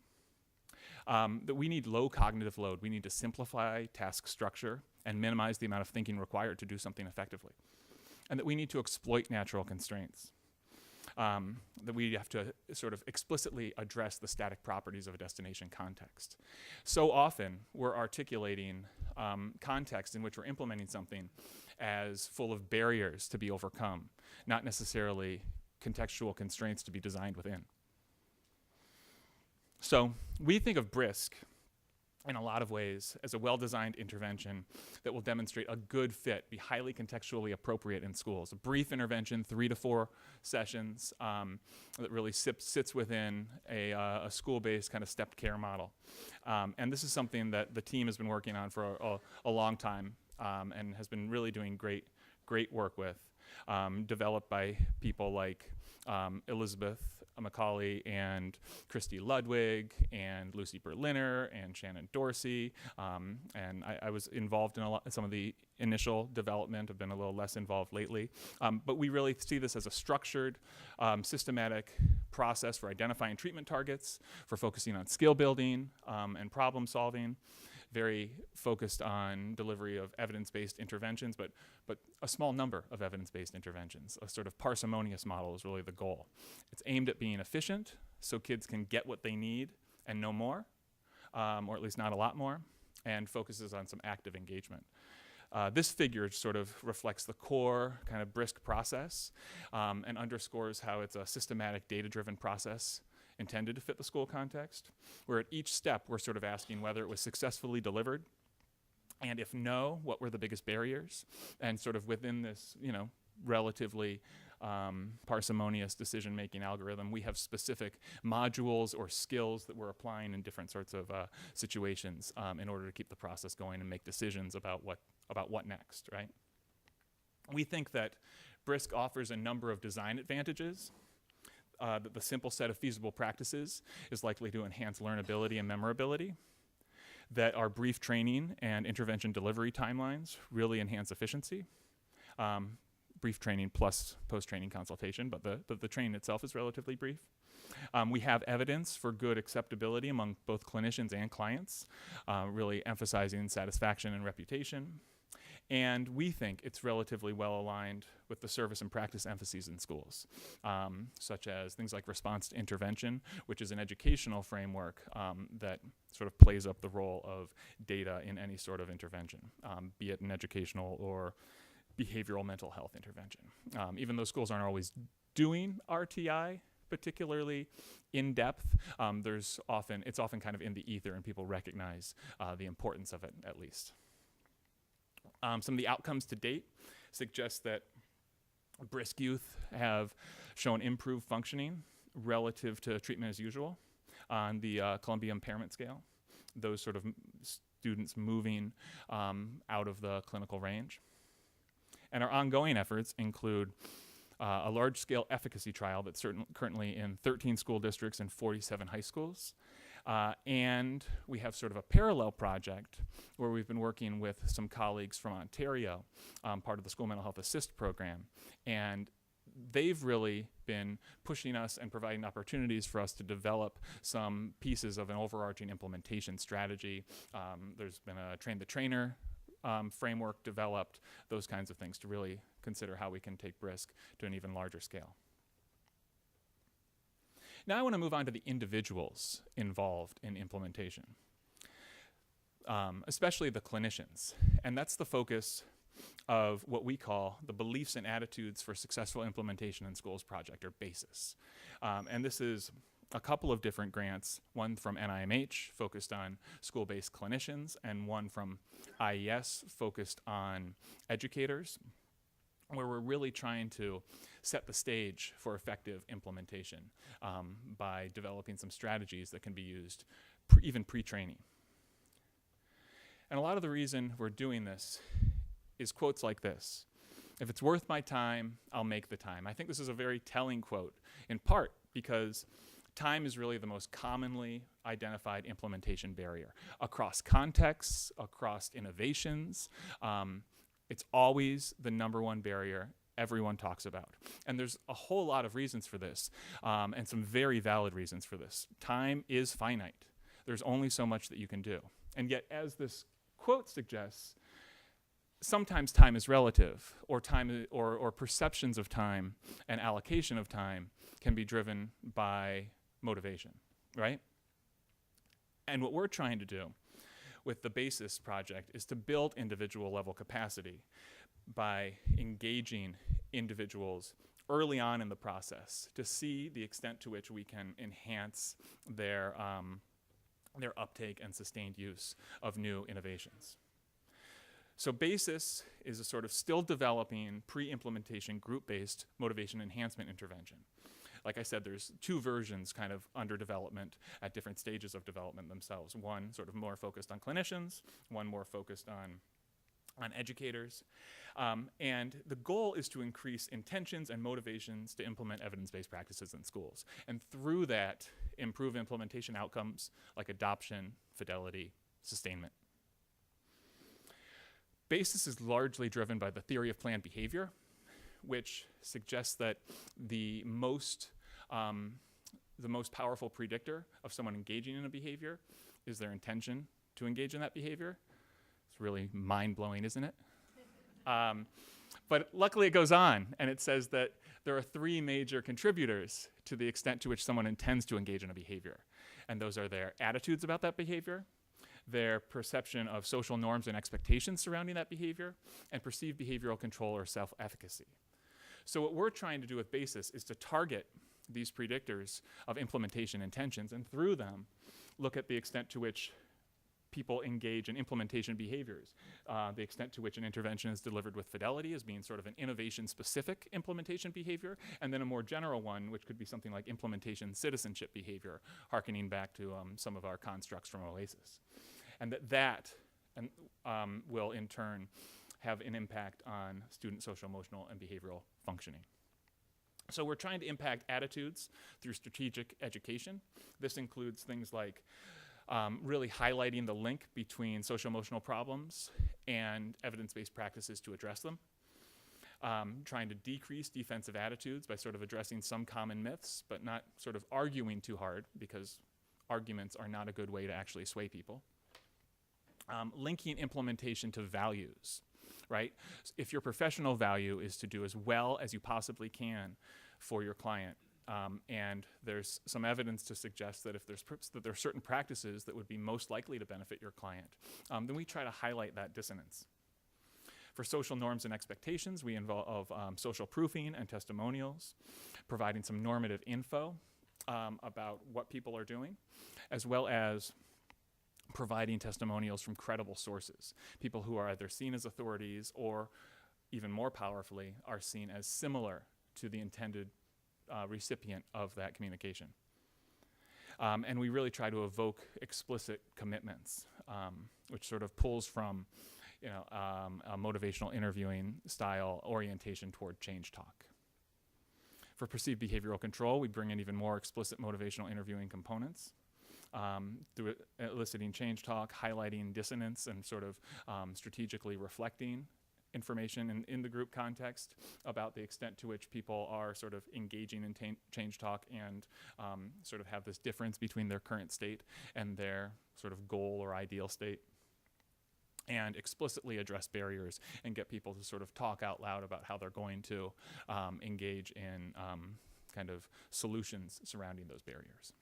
That we need low cognitive load. We need to simplify task structure and minimize the amount of thinking required to do something effectively. And that we need to exploit natural constraints. That we have to sort of explicitly address the static properties of a destination context. So often we're articulating context in which we're implementing something as full of barriers to be overcome, not necessarily contextual constraints to be designed within. So we think of BRISC in a lot of ways as a well-designed intervention that will demonstrate a good fit, be highly contextually appropriate in schools. A brief intervention, 3 to 4 sessions that really sits within a school-based kind of stepped care model. And this is something that the team has been working on for a long time and has been really doing great work with, developed by people like Elizabeth Macaulay and Christy Ludwig and Lucy Berliner and Shannon Dorsey. And I was involved in some of the initial development. I've been a little less involved lately. But we really see this as a structured, systematic process for identifying treatment targets, for focusing on skill building and problem solving. Very focused on delivery of evidence-based interventions, but a small number of evidence-based interventions. A sort of parsimonious model is really the goal. It's aimed at being efficient so kids can get what they need and no more, or at least not a lot more, and focuses on some active engagement. This figure sort of reflects the core kind of BRISC process and underscores how it's a systematic data-driven process intended to fit the school context, where at each step we're sort of asking whether it was successfully delivered, and if no, what were the biggest barriers, and sort of within this, relatively parsimonious decision-making algorithm, we have specific modules or skills that we're applying in different sorts of situations in order to keep the process going and make decisions about what next, right? We think that BRISC offers a number of design advantages. That the simple set of feasible practices is likely to enhance learnability and memorability, that our brief training and intervention delivery timelines really enhance efficiency. Brief training plus post-training consultation, but the training itself is relatively brief. We have evidence for good acceptability among both clinicians and clients, really emphasizing satisfaction and reputation. And we think it's relatively well aligned with the service and practice emphases in schools, such as things like response to intervention, which is an educational framework that sort of plays up the role of data in any sort of intervention, be it an educational or behavioral mental health intervention. Even though schools aren't always doing RTI particularly in depth, it's often kind of in the ether, and people recognize the importance of it, at least. Some of the outcomes to date suggest that brisk youth have shown improved functioning relative to treatment as usual on the Columbia Impairment Scale. Those sort of students moving out of the clinical range. And our ongoing efforts include a large-scale efficacy trial that's currently in 13 school districts and 47 high schools. And we have sort of a parallel project where we've been working with some colleagues from Ontario, part of the School Mental Health Assist program. And they've really been pushing us and providing opportunities for us to develop some pieces of an overarching implementation strategy. There's been a train the trainer framework developed, those kinds of things to really consider how we can take brisk to an even larger scale. Now I want to move on to the individuals involved in implementation, especially the clinicians. And that's the focus of what we call the Beliefs and Attitudes for Successful Implementation in Schools project, or BASIS. And this is a couple of different grants, one from NIMH focused on school-based clinicians, and one from IES focused on educators, where we're really trying to set the stage for effective implementation by developing some strategies that can be used even pre-training. And a lot of the reason we're doing this is quotes like this: "If it's worth my time, I'll make the time." I think this is a very telling quote, in part because time is really the most commonly identified implementation barrier across contexts, across innovations. It's always the number one barrier everyone talks about. And there's a whole lot of reasons for this, and some very valid reasons for this. Time is finite. There's only so much that you can do. And yet, as this quote suggests, sometimes time is relative, or perceptions of time and allocation of time can be driven by motivation, right? And what we're trying to do with the BASIS project is to build individual level capacity by engaging individuals early on in the process to see the extent to which we can enhance their uptake and sustained use of new innovations. So BASIS is a sort of still developing pre-implementation group-based motivation enhancement intervention. Like I said, there's two versions kind of under development at different stages of development themselves. One sort of more focused on clinicians, one more focused on educators. And the goal is to increase intentions and motivations to implement evidence-based practices in schools. And through that, improve implementation outcomes like adoption, fidelity, sustainment. BASIS is largely driven by the theory of planned behavior, which suggests that the most powerful predictor of someone engaging in a behavior is their intention to engage in that behavior. It's really mind-blowing, isn't it? But luckily it goes on, and it says that there are three major contributors to the extent to which someone intends to engage in a behavior. And those are their attitudes about that behavior, their perception of social norms and expectations surrounding that behavior, and perceived behavioral control or self-efficacy. So what we're trying to do with BASIS is to target these predictors of implementation intentions, and through them, look at the extent to which people engage in implementation behaviors, the extent to which an intervention is delivered with fidelity as being sort of an innovation-specific implementation behavior, and then a more general one, which could be something like implementation citizenship behavior, hearkening back to some of our constructs from OASIS. And that will, in turn, have an impact on student social, emotional, and behavioral functioning. So we're trying to impact attitudes through strategic education. This includes things like really highlighting the link between social emotional problems and evidence-based practices to address them. Trying to decrease defensive attitudes by sort of addressing some common myths, but not sort of arguing too hard, because arguments are not a good way to actually sway people. Linking implementation to values, right? If your professional value is to do as well as you possibly can for your client, and there's some evidence to suggest that if that there are certain practices that would be most likely to benefit your client, then we try to highlight that dissonance. For social norms and expectations, we involve social proofing and testimonials, providing some normative info about what people are doing, as well as providing testimonials from credible sources, people who are either seen as authorities or, even more powerfully, are seen as similar to the intended recipient of that communication. And we really try to evoke explicit commitments, which sort of pulls from a motivational interviewing style orientation toward change talk. For perceived behavioral control, we bring in even more explicit motivational interviewing components through eliciting change talk, highlighting dissonance, and sort of strategically reflecting information in the group context about the extent to which people are sort of engaging in change talk and sort of have this difference between their current state and their sort of goal or ideal state, and explicitly address barriers and get people to sort of talk out loud about how they're going to engage in kind of solutions surrounding those barriers.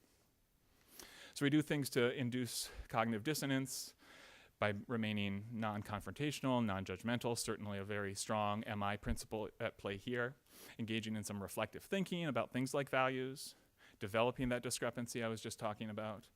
So we do things to induce cognitive dissonance by remaining non-confrontational, non-judgmental, certainly a very strong MI principle at play here, engaging in some reflective thinking about things like values, developing that discrepancy I was just talking about,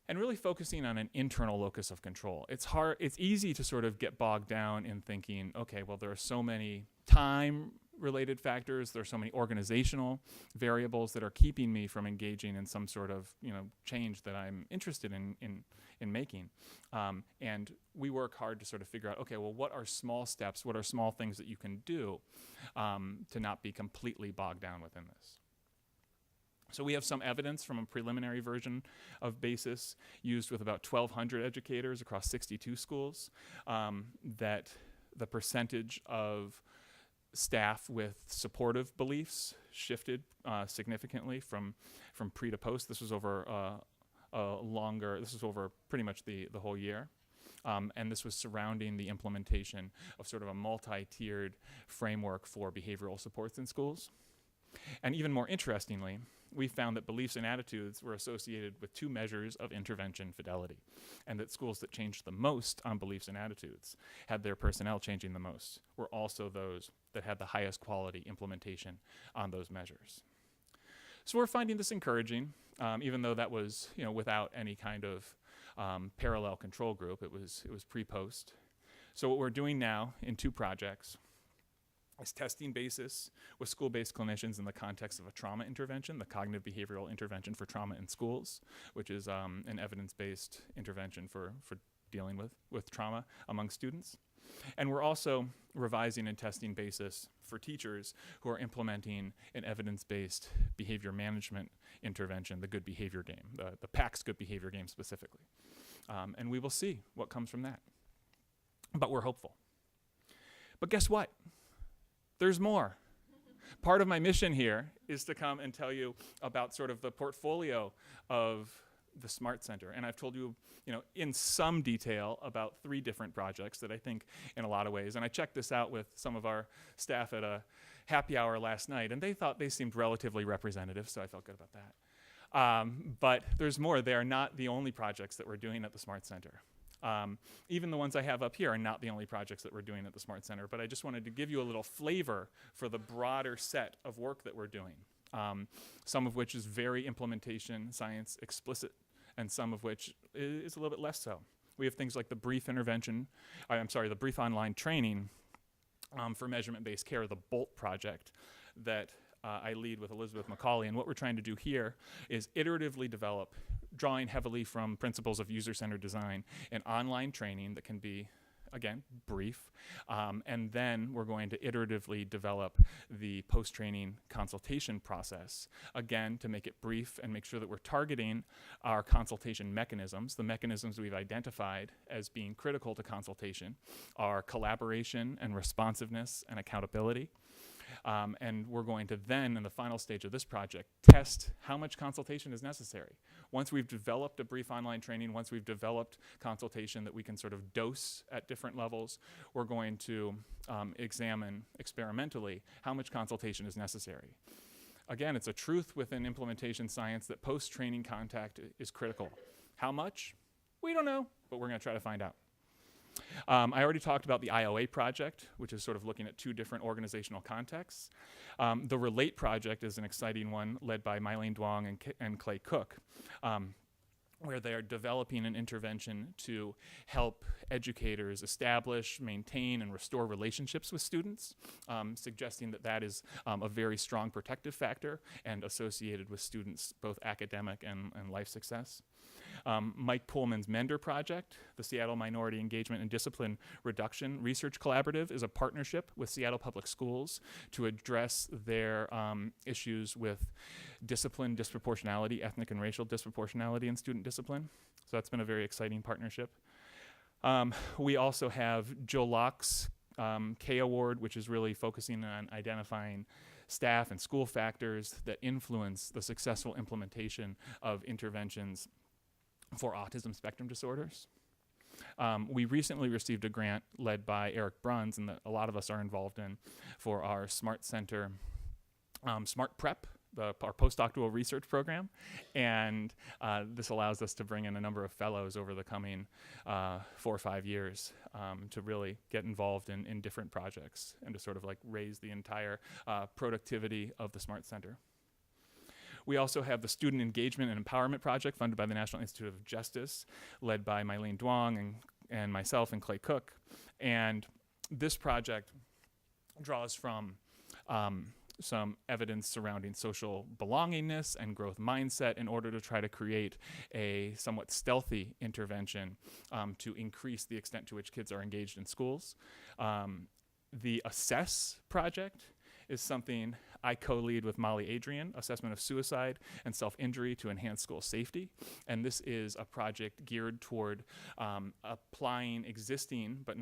and really focusing on an internal locus of control. It's easy to sort of get bogged down in thinking, okay, well, there are so many time-related factors, there are so many organizational variables that are keeping me from engaging in some sort of, change that I'm interested in making. And we work hard to sort of figure out, okay, well, what are small steps, what are small things that you can do to not be completely bogged down within this? So we have some evidence from a preliminary version of BASIS used with about 1,200 educators across 62 schools that the percentage of staff with supportive beliefs shifted significantly from pre to post. This was over this was over pretty much the whole year. And this was surrounding the implementation of sort of a multi-tiered framework for behavioral supports in schools. And even more interestingly, we found that beliefs and attitudes were associated with two measures of intervention fidelity, and that schools that changed the most on beliefs and attitudes, had their personnel changing the most, were also those that had the highest quality implementation on those measures. So we're finding this encouraging, even though that was without any kind of parallel control group. It was pre-post. So what we're doing now in two projects is testing BASIS with school-based clinicians in the context of a trauma intervention, the cognitive behavioral intervention for trauma in schools, which is an evidence-based intervention for dealing with trauma among students. And we're also revising and testing BASIS for teachers who are implementing an evidence-based behavior management intervention, the Good Behavior Game, the PACS Good Behavior Game specifically. And we will see what comes from that. But we're hopeful. But guess what? There's more. Part of my mission here is to come and tell you about sort of the portfolio of the Smart Center. And I've told you, in some detail about 3 different projects that I think in a lot of ways, and I checked this out with some of our staff at a happy hour last night, and they thought they seemed relatively representative, so I felt good about that. But there's more. They are not the only projects that we're doing at the Smart Center. Even the ones I have up here are not the only projects that we're doing at the Smart Center, but I just wanted to give you a little flavor for the broader set of work that we're doing, some of which is very implementation science explicit, and some of which is a little bit less so. We have things like the brief online training for measurement-based care, the BOLT project, that I lead with Elizabeth McCauley. And what we're trying to do here is iteratively develop, drawing heavily from principles of user-centered design, an online training that can be, again, brief. And then we're going to iteratively develop the post-training consultation process, again, to make it brief and make sure that we're targeting our consultation mechanisms. The mechanisms we've identified as being critical to consultation are collaboration and responsiveness and accountability. And we're going to then, in the final stage of this project, test how much consultation is necessary. Once we've developed a brief online training, once we've developed consultation that we can sort of dose at different levels, we're going to examine experimentally how much consultation is necessary. Again, it's a truth within implementation science that post-training contact is critical. How much? We don't know, but we're going to try to find out. I already talked about the IOA project, which is sort of looking at two different organizational contexts. The Relate project is an exciting one led by Mylene Duong and Clay Cook, where they're developing an intervention to help educators establish, maintain, and restore relationships with students, suggesting that that is a very strong protective factor and associated with students' both academic and life success. Mike Pullman's Mender Project, the Seattle Minority Engagement and Discipline Reduction Research Collaborative, is a partnership with Seattle Public Schools to address their issues with discipline disproportionality, ethnic and racial disproportionality in student discipline. So that's been a very exciting partnership. We also have Joe Locke's K Award, which is really focusing on identifying staff and school factors that influence the successful implementation of interventions for autism spectrum disorders. We recently received a grant led by Eric Bruns, and that a lot of us are involved in, for our Smart Center Smart Prep, our postdoctoral research program. And this allows us to bring in a number of fellows over the coming 4 or 5 years to really get involved in different projects and to sort of like raise the entire productivity of the Smart Center. We also have the Student Engagement and Empowerment Project funded by the National Institute of Justice, led by Mylene Duong and myself and Clay Cook. And this project draws from some evidence surrounding social belongingness and growth mindset in order to try to create a somewhat stealthy intervention to increase the extent to which kids are engaged in schools. The Assess project is something I co-lead with Molly Adrian, assessment of suicide and self-injury to enhance school safety. And this is a project geared toward applying existing, but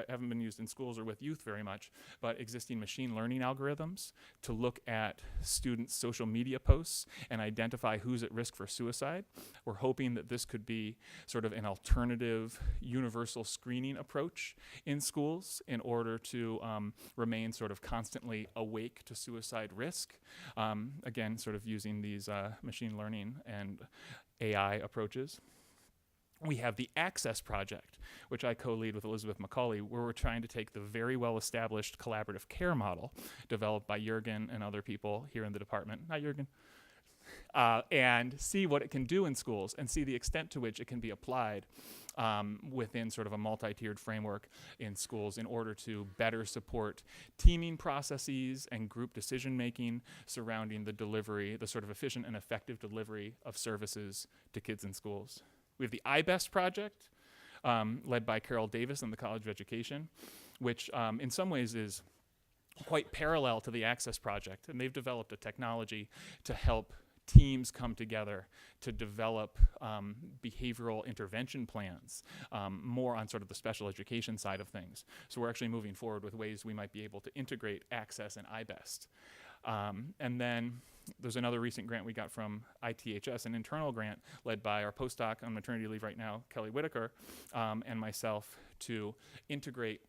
haven't been used in schools or with youth very much, but existing machine learning algorithms to look at students' social media posts and identify who's at risk for suicide. We're hoping that this could be sort of an alternative universal screening approach in schools in order to remain sort of constantly awake to suicide risk. Again, sort of using these machine learning and AI approaches. We have the Access Project, which I co-lead with Elizabeth McCauley, where we're trying to take the very well-established collaborative care model developed by Jürgen and other people here in the department. Hi, Jürgen. And see what it can do in schools and see the extent to which it can be applied within sort of a multi-tiered framework in schools in order to better support teaming processes and group decision-making surrounding the delivery, the sort of efficient and effective delivery of services to kids in schools. We have the iBest project, led by Carol Davis and the College of Education, which in some ways is quite parallel to the Access project. And they've developed a technology to help teams come together to develop behavioral intervention plans, more on sort of the special education side of things. So we're actually moving forward with ways we might be able to integrate Access and iBest. And then there's another recent grant we got from ITHS, an internal grant led by our postdoc on maternity leave right now, Kelly Whitaker, and myself, to integrate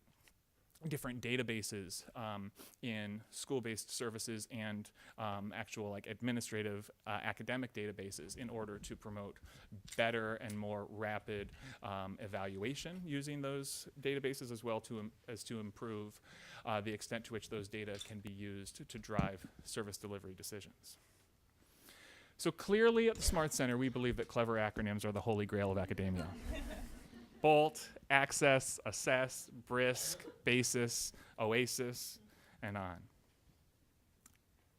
different databases in school-based services and actual like administrative academic databases in order to promote better and more rapid evaluation using those databases, as well as to improve the extent to which those data can be used to drive service delivery decisions. So clearly at the Smart Center, we believe that clever acronyms are the holy grail of academia. BOLT, Access, Assess, BRISC, BASIS, OASIS, and on.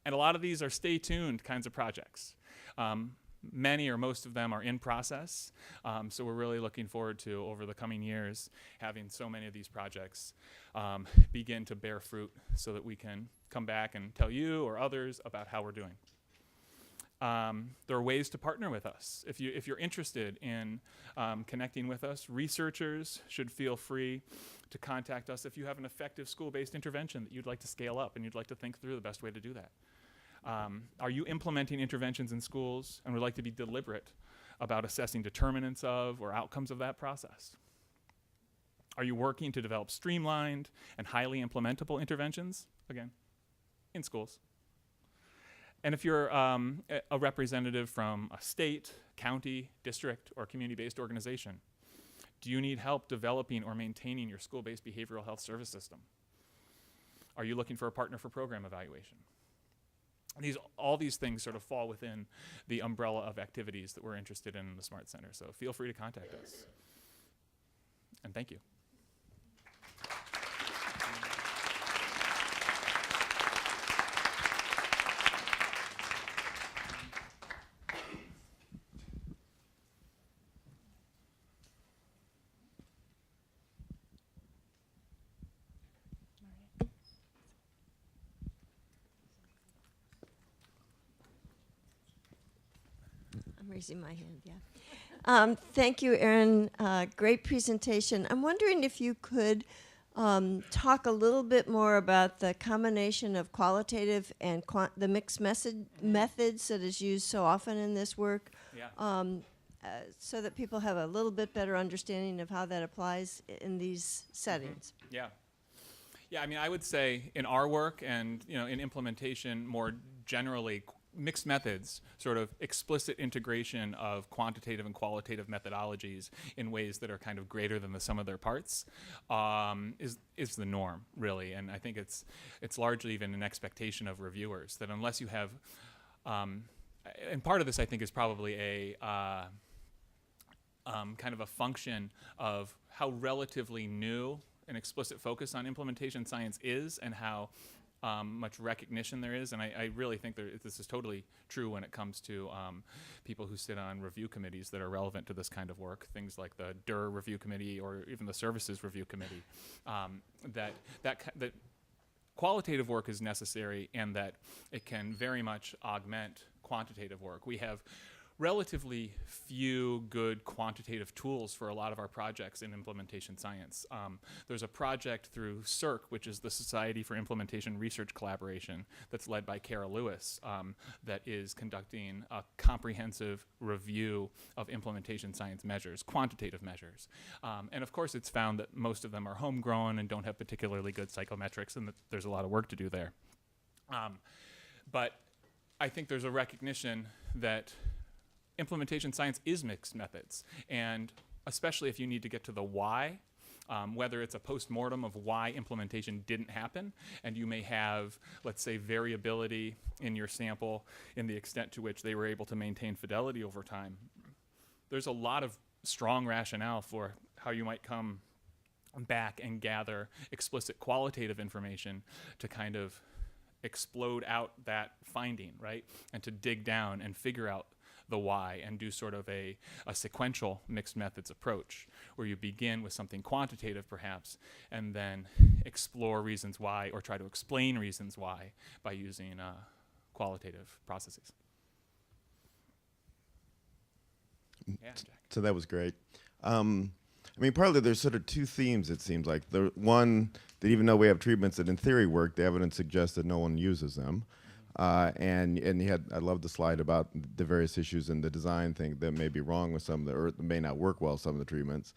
And a lot of these are stay tuned kinds of projects. Many or most of them are in process, so we're really looking forward to, over the coming years, having so many of these projects begin to bear fruit so that we can come back and tell you or others about how we're doing. There are ways to partner with us. If you're interested in connecting with us, researchers should feel free to contact us if you have an effective school-based intervention that you'd like to scale up and you'd like to think through the best way to do that. Are you implementing interventions in schools and would like to be deliberate about assessing determinants of or outcomes of that process? Are you working to develop streamlined and highly implementable interventions, again, in schools? And if you're a representative from a state, county, district, or community-based organization, do you need help developing or maintaining your school-based behavioral health service system? Are you looking for a partner for program evaluation? All these things sort of fall within the umbrella of activities that we're interested in the Smart Center. So feel free to contact us. And thank you. I'm raising my hand, yeah. Thank you, Erin. Great presentation. I'm wondering if you could talk a little bit more about the combination of qualitative and the mixed methods that is used so often in this work, Yeah. so that people have a little bit better understanding of how that applies in these settings. Yeah. Yeah, I mean, I would say in our work and, in implementation more generally, mixed methods, sort of explicit integration of quantitative and qualitative methodologies in ways that are kind of greater than the sum of their parts, is the norm, really. And I think it's largely even an expectation of reviewers that unless you have, and part of this I think is probably a kind of a function of how relatively new an explicit focus on implementation science is and how much recognition there is. And I really think this is totally true when it comes to people who sit on review committees that are relevant to this kind of work, things like the DER Review Committee or even the Services Review Committee, that qualitative work is necessary and that it can very much augment quantitative work. We have relatively few good quantitative tools for a lot of our projects in implementation science. There's a project through SIRC, which is the Society for Implementation Research Collaboration, that's led by Kara Lewis, that is conducting a comprehensive review of implementation science measures, quantitative measures. And of course, it's found that most of them are homegrown and don't have particularly good psychometrics, and that there's a lot of work to do there. But I think there's a recognition that implementation science is mixed methods, and especially if you need to get to the why, whether it's a post-mortem of why implementation didn't happen, and you may have, let's say, variability in your sample in the extent to which they were able to maintain fidelity over time. There's a lot of strong rationale for how you might come back and gather explicit qualitative information to kind of explode out that finding, right? And to dig down and figure out the why and do sort of a sequential mixed methods approach where you begin with something quantitative perhaps and then explore reasons why or try to explain reasons why by using qualitative processes. Yeah, Jack. So that was great. I mean, partly there's sort of two themes, it seems like. The one, that even though we have treatments that in theory work, the evidence suggests that no one uses them. And you had, I love the slide about the various issues in the design thing that may be wrong with some of the, or may not work well, some of the treatments.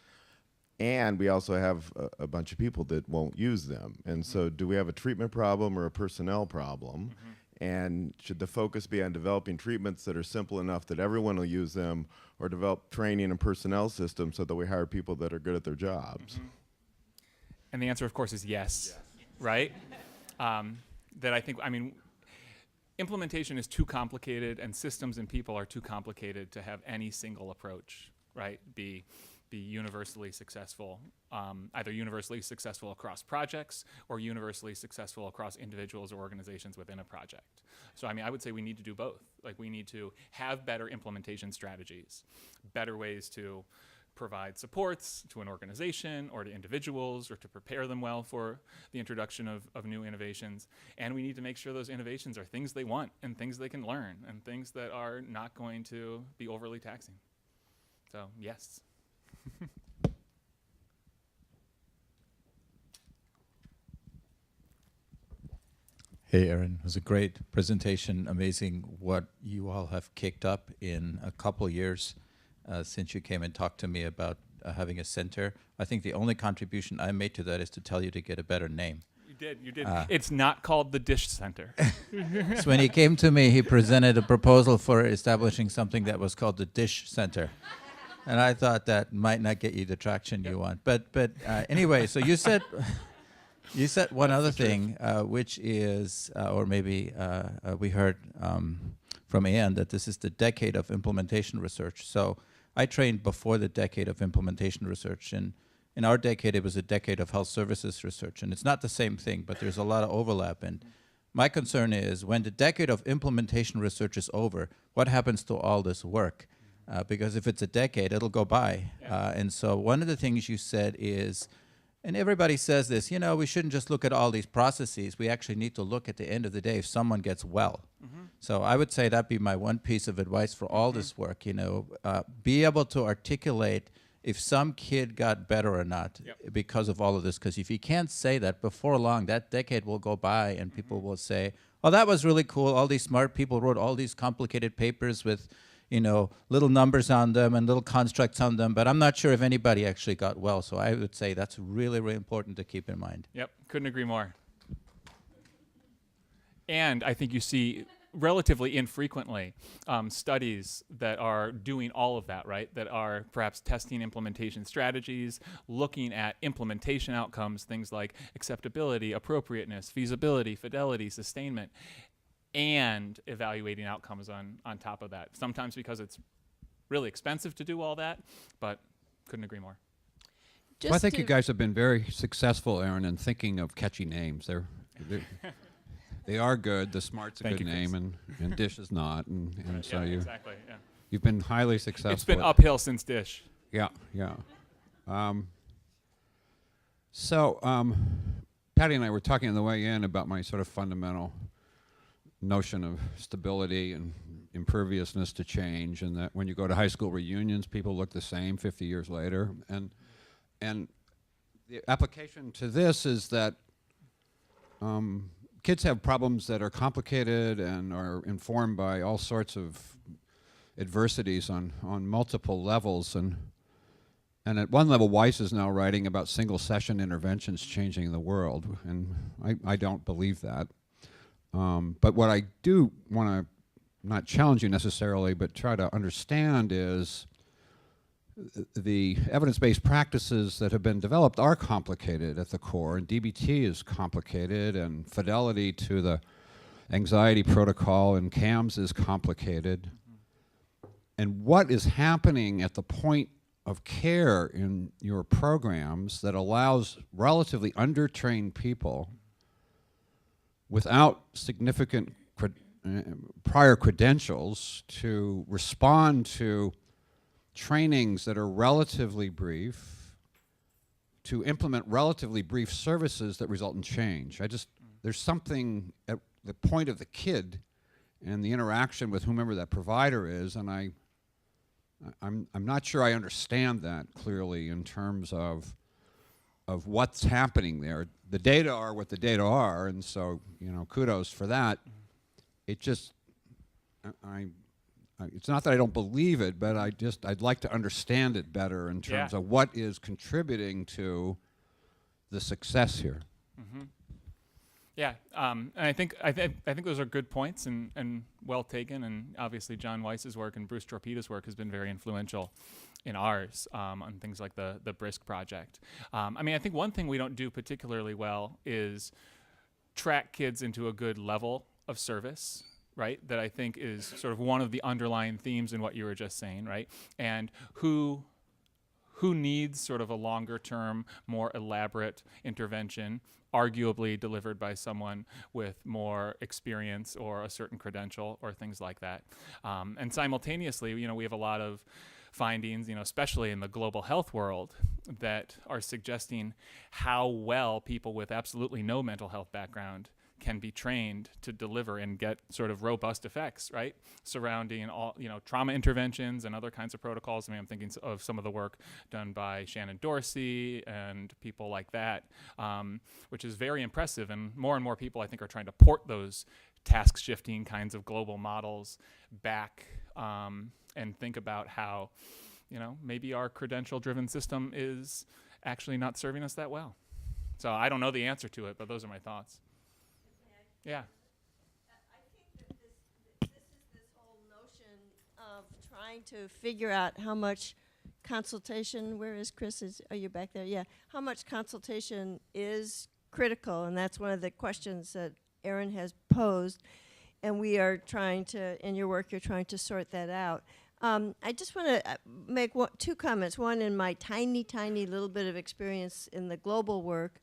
And we also have a bunch of people that won't use them. And so do we have a treatment problem or a personnel problem? And should the focus be on developing treatments that are simple enough that everyone will use them, or develop training and personnel systems so that we hire people that are good at their jobs? And the answer, of course, is yes. Right? That I think, I mean, implementation is too complicated and systems and people are too complicated to have any single approach, right? Be universally successful, either universally successful across projects or universally successful across individuals or organizations within a project. So I mean, I would say we need to do both. Like we need to have better implementation strategies, better ways to provide supports to an organization or to individuals or to prepare them well for the introduction of new innovations. And we need to make sure those innovations are things they want and things they can learn and things that are not going to be overly taxing. So, yes. Hey, Aaron, it was a great presentation. Amazing what you all have kicked up in a couple years since you came and talked to me about having a center. I think the only contribution I made to that is to tell you to get a better name. You did. It's not called the Dish Center. So when he came to me, he presented a proposal for establishing something that was called the Dish Center. And I thought that might not get you the traction you want. But anyway, so you said one other thing, which is, or maybe we heard from Ann that this is the decade of implementation research. So I trained before the decade of implementation research, and in our decade it was a decade of health services research, and it's not the same thing, but there's a lot of overlap. And my concern is when the decade of implementation research is over, what happens to all this work? Because if it's a decade, it'll go by. And so one of the things you said is, and everybody says this, you know, we shouldn't just look at all these processes. We actually need to look at the end of the day if someone gets well. So I would say that'd be my one piece of advice for all this work, you know, be able to articulate if some kid got better or not because of all of this. Because if you can't say that, before long, that decade will go by and people will say, oh, that was really cool. All these smart people wrote all these complicated papers with, you know, little numbers on them and little constructs on them, but I'm not sure if anybody actually got well. So I would say that's really, really important to keep in mind. Yep, couldn't agree more. And I think you see relatively infrequently studies that are doing all of that, right? That are perhaps testing implementation strategies, looking at implementation outcomes, things like acceptability, appropriateness, feasibility, fidelity, sustainment, and evaluating outcomes on top of that. Sometimes because it's really expensive to do all that, but couldn't agree more. Well, I think you guys have been very successful, Aaron, in thinking of catchy names. They are good. The Smart's a Thank good you, name, and Dish is not, and so Exactly, yeah. you've been highly successful. It's been uphill since Dish. Yeah. Patty and I were talking on the way in about my sort of fundamental notion of stability and imperviousness to change, and that when you go to high school reunions, people look the same 50 years later. And the application to this is that kids have problems that are complicated and are informed by all sorts of adversities on multiple levels. And at one level, Weiss is now writing about single session interventions changing the world, and I don't believe that. But what I do want to not challenge you necessarily, but try to understand is the evidence-based practices that have been developed are complicated at the core, and DBT is complicated, and fidelity to the anxiety protocol and CAMS is complicated. And what is happening at the point of care in your programs that allows relatively undertrained people without significant prior credentials to respond to trainings that are relatively brief, to implement relatively brief services that result in change. There's something at the point of the kid and the interaction with whomever that provider is, and I'm not sure I understand that clearly in terms of what's happening there. The data are what the data are, and so, you know, kudos for that. It just, it's not that I don't believe it, but I'd like to understand it better in terms of what is contributing to the success here. Yeah, and I think those are good points and well taken. And obviously, John Weiss's work and Bruce Torpeda's work has been very influential in ours on things like the BRISC project. I mean, I think one thing we don't do particularly well is track kids into a good level of service, right? That I think is sort of one of the underlying themes in what you were just saying, right? And who needs sort of a longer term, more elaborate intervention, arguably delivered by someone with more experience or a certain credential or things like that. And simultaneously, you know, we have a lot of findings, especially in the global health world, that are suggesting how well people with absolutely no mental health background can be trained to deliver and get sort of robust effects, right? Surrounding all, trauma interventions and other kinds of protocols. I mean, I'm thinking of some of the work done by Shannon Dorsey and people like that, which is very impressive. And more people, I think, are trying to port those task shifting kinds of global models back and think about how, maybe our credential driven system is actually not serving us that well. So I don't know the answer to it, but those are my thoughts. Yeah. I think that this is this whole notion of trying to figure out how much consultation, where is Chris? Are you back there? Yeah. How much consultation is critical, and that's one of the questions that Erin has posed, and we are trying to, in your work, you're trying to sort that out. I just want to make two comments. One, in my tiny little bit of experience in the global work,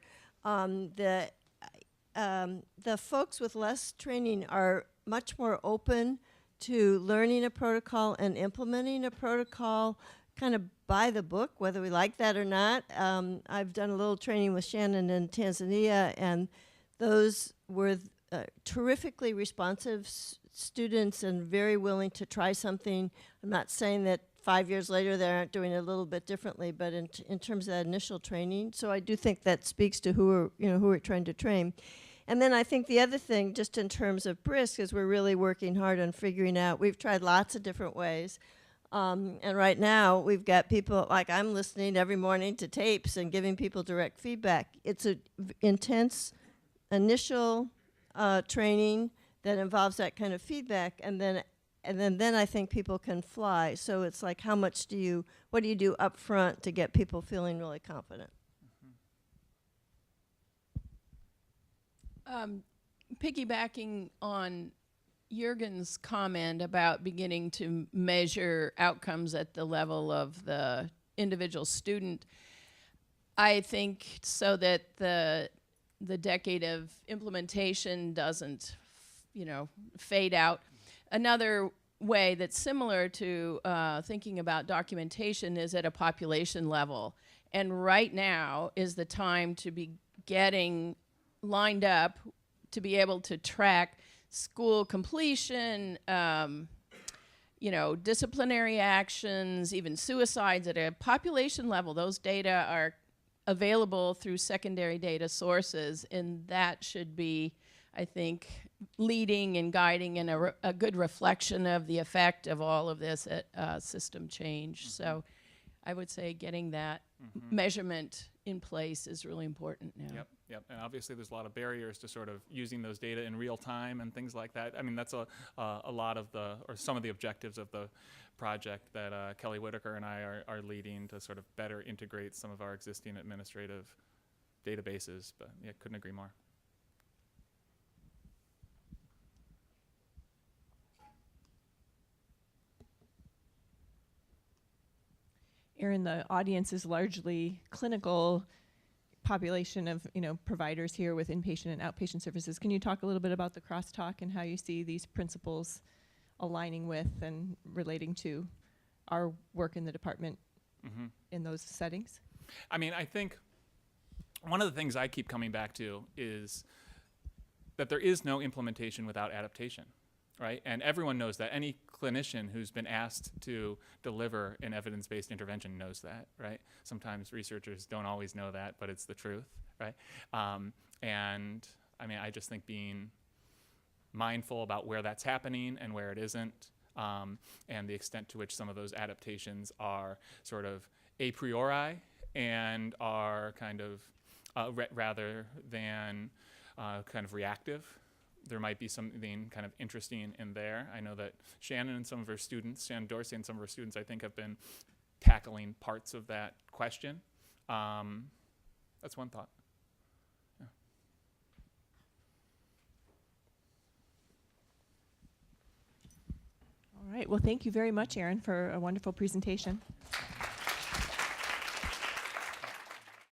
the folks with less training are much more open to learning a protocol and implementing a protocol kind of by the book, whether we like that or not. I've done a little training with Shannon in Tanzania, and those were terrifically responsive students and very willing to try something. I'm not saying that 5 years later they aren't doing it a little bit differently, but in terms of that initial training. So I do think that speaks to who we're trying to train. And then I think the other thing, just in terms of BRISC, is we're really working hard on figuring out, we've tried lots of different ways. And right now, we've got people, like I'm listening every morning to tapes and giving people direct feedback. It's an intense initial training that involves that kind of feedback, and then I think people can fly. So it's like, what do you do up front to get people feeling really confident? Piggybacking on Jürgen's comment about beginning to measure outcomes at the level of the individual student, I think so that the decade of implementation doesn't, fade out. Another way that's similar to thinking about documentation is at a population level. And right now is the time to be getting lined up to be able to track school completion, disciplinary actions, even suicides at a population level. Those data are available through secondary data sources, and that should be, I think, leading and guiding and a good reflection of the effect of all of this at system change. So I would say getting that measurement in place is really important now. Yep. And obviously there's a lot of barriers to sort of using those data in real time and things like that. I mean, that's a lot of some of the objectives of the project that Kelly Whitaker and I are leading to sort of better integrate some of our existing administrative databases. But yeah, couldn't agree more. Erin, the audience is largely clinical population of providers here with inpatient and outpatient services. Can you talk a little bit about the crosstalk and how you see these principles aligning with and relating to our work in the department in those settings? I mean, I think one of the things I keep coming back to is that there is no implementation without adaptation. Right? And everyone knows that. Any clinician who's been asked to deliver an evidence-based intervention knows that, right? Sometimes researchers don't always know that, but it's the truth, right? And I mean, I just think being mindful about where that's happening and where it isn't, and the extent to which some of those adaptations are sort of a priori and are kind of rather than kind of reactive. There might be something kind of interesting in there. I know that Shannon and some of her students, Shannon Dorsey and some of her students, I think have been tackling parts of that question. That's one thought. Yeah. All right. Well, thank you very much, Erin, for a wonderful presentation.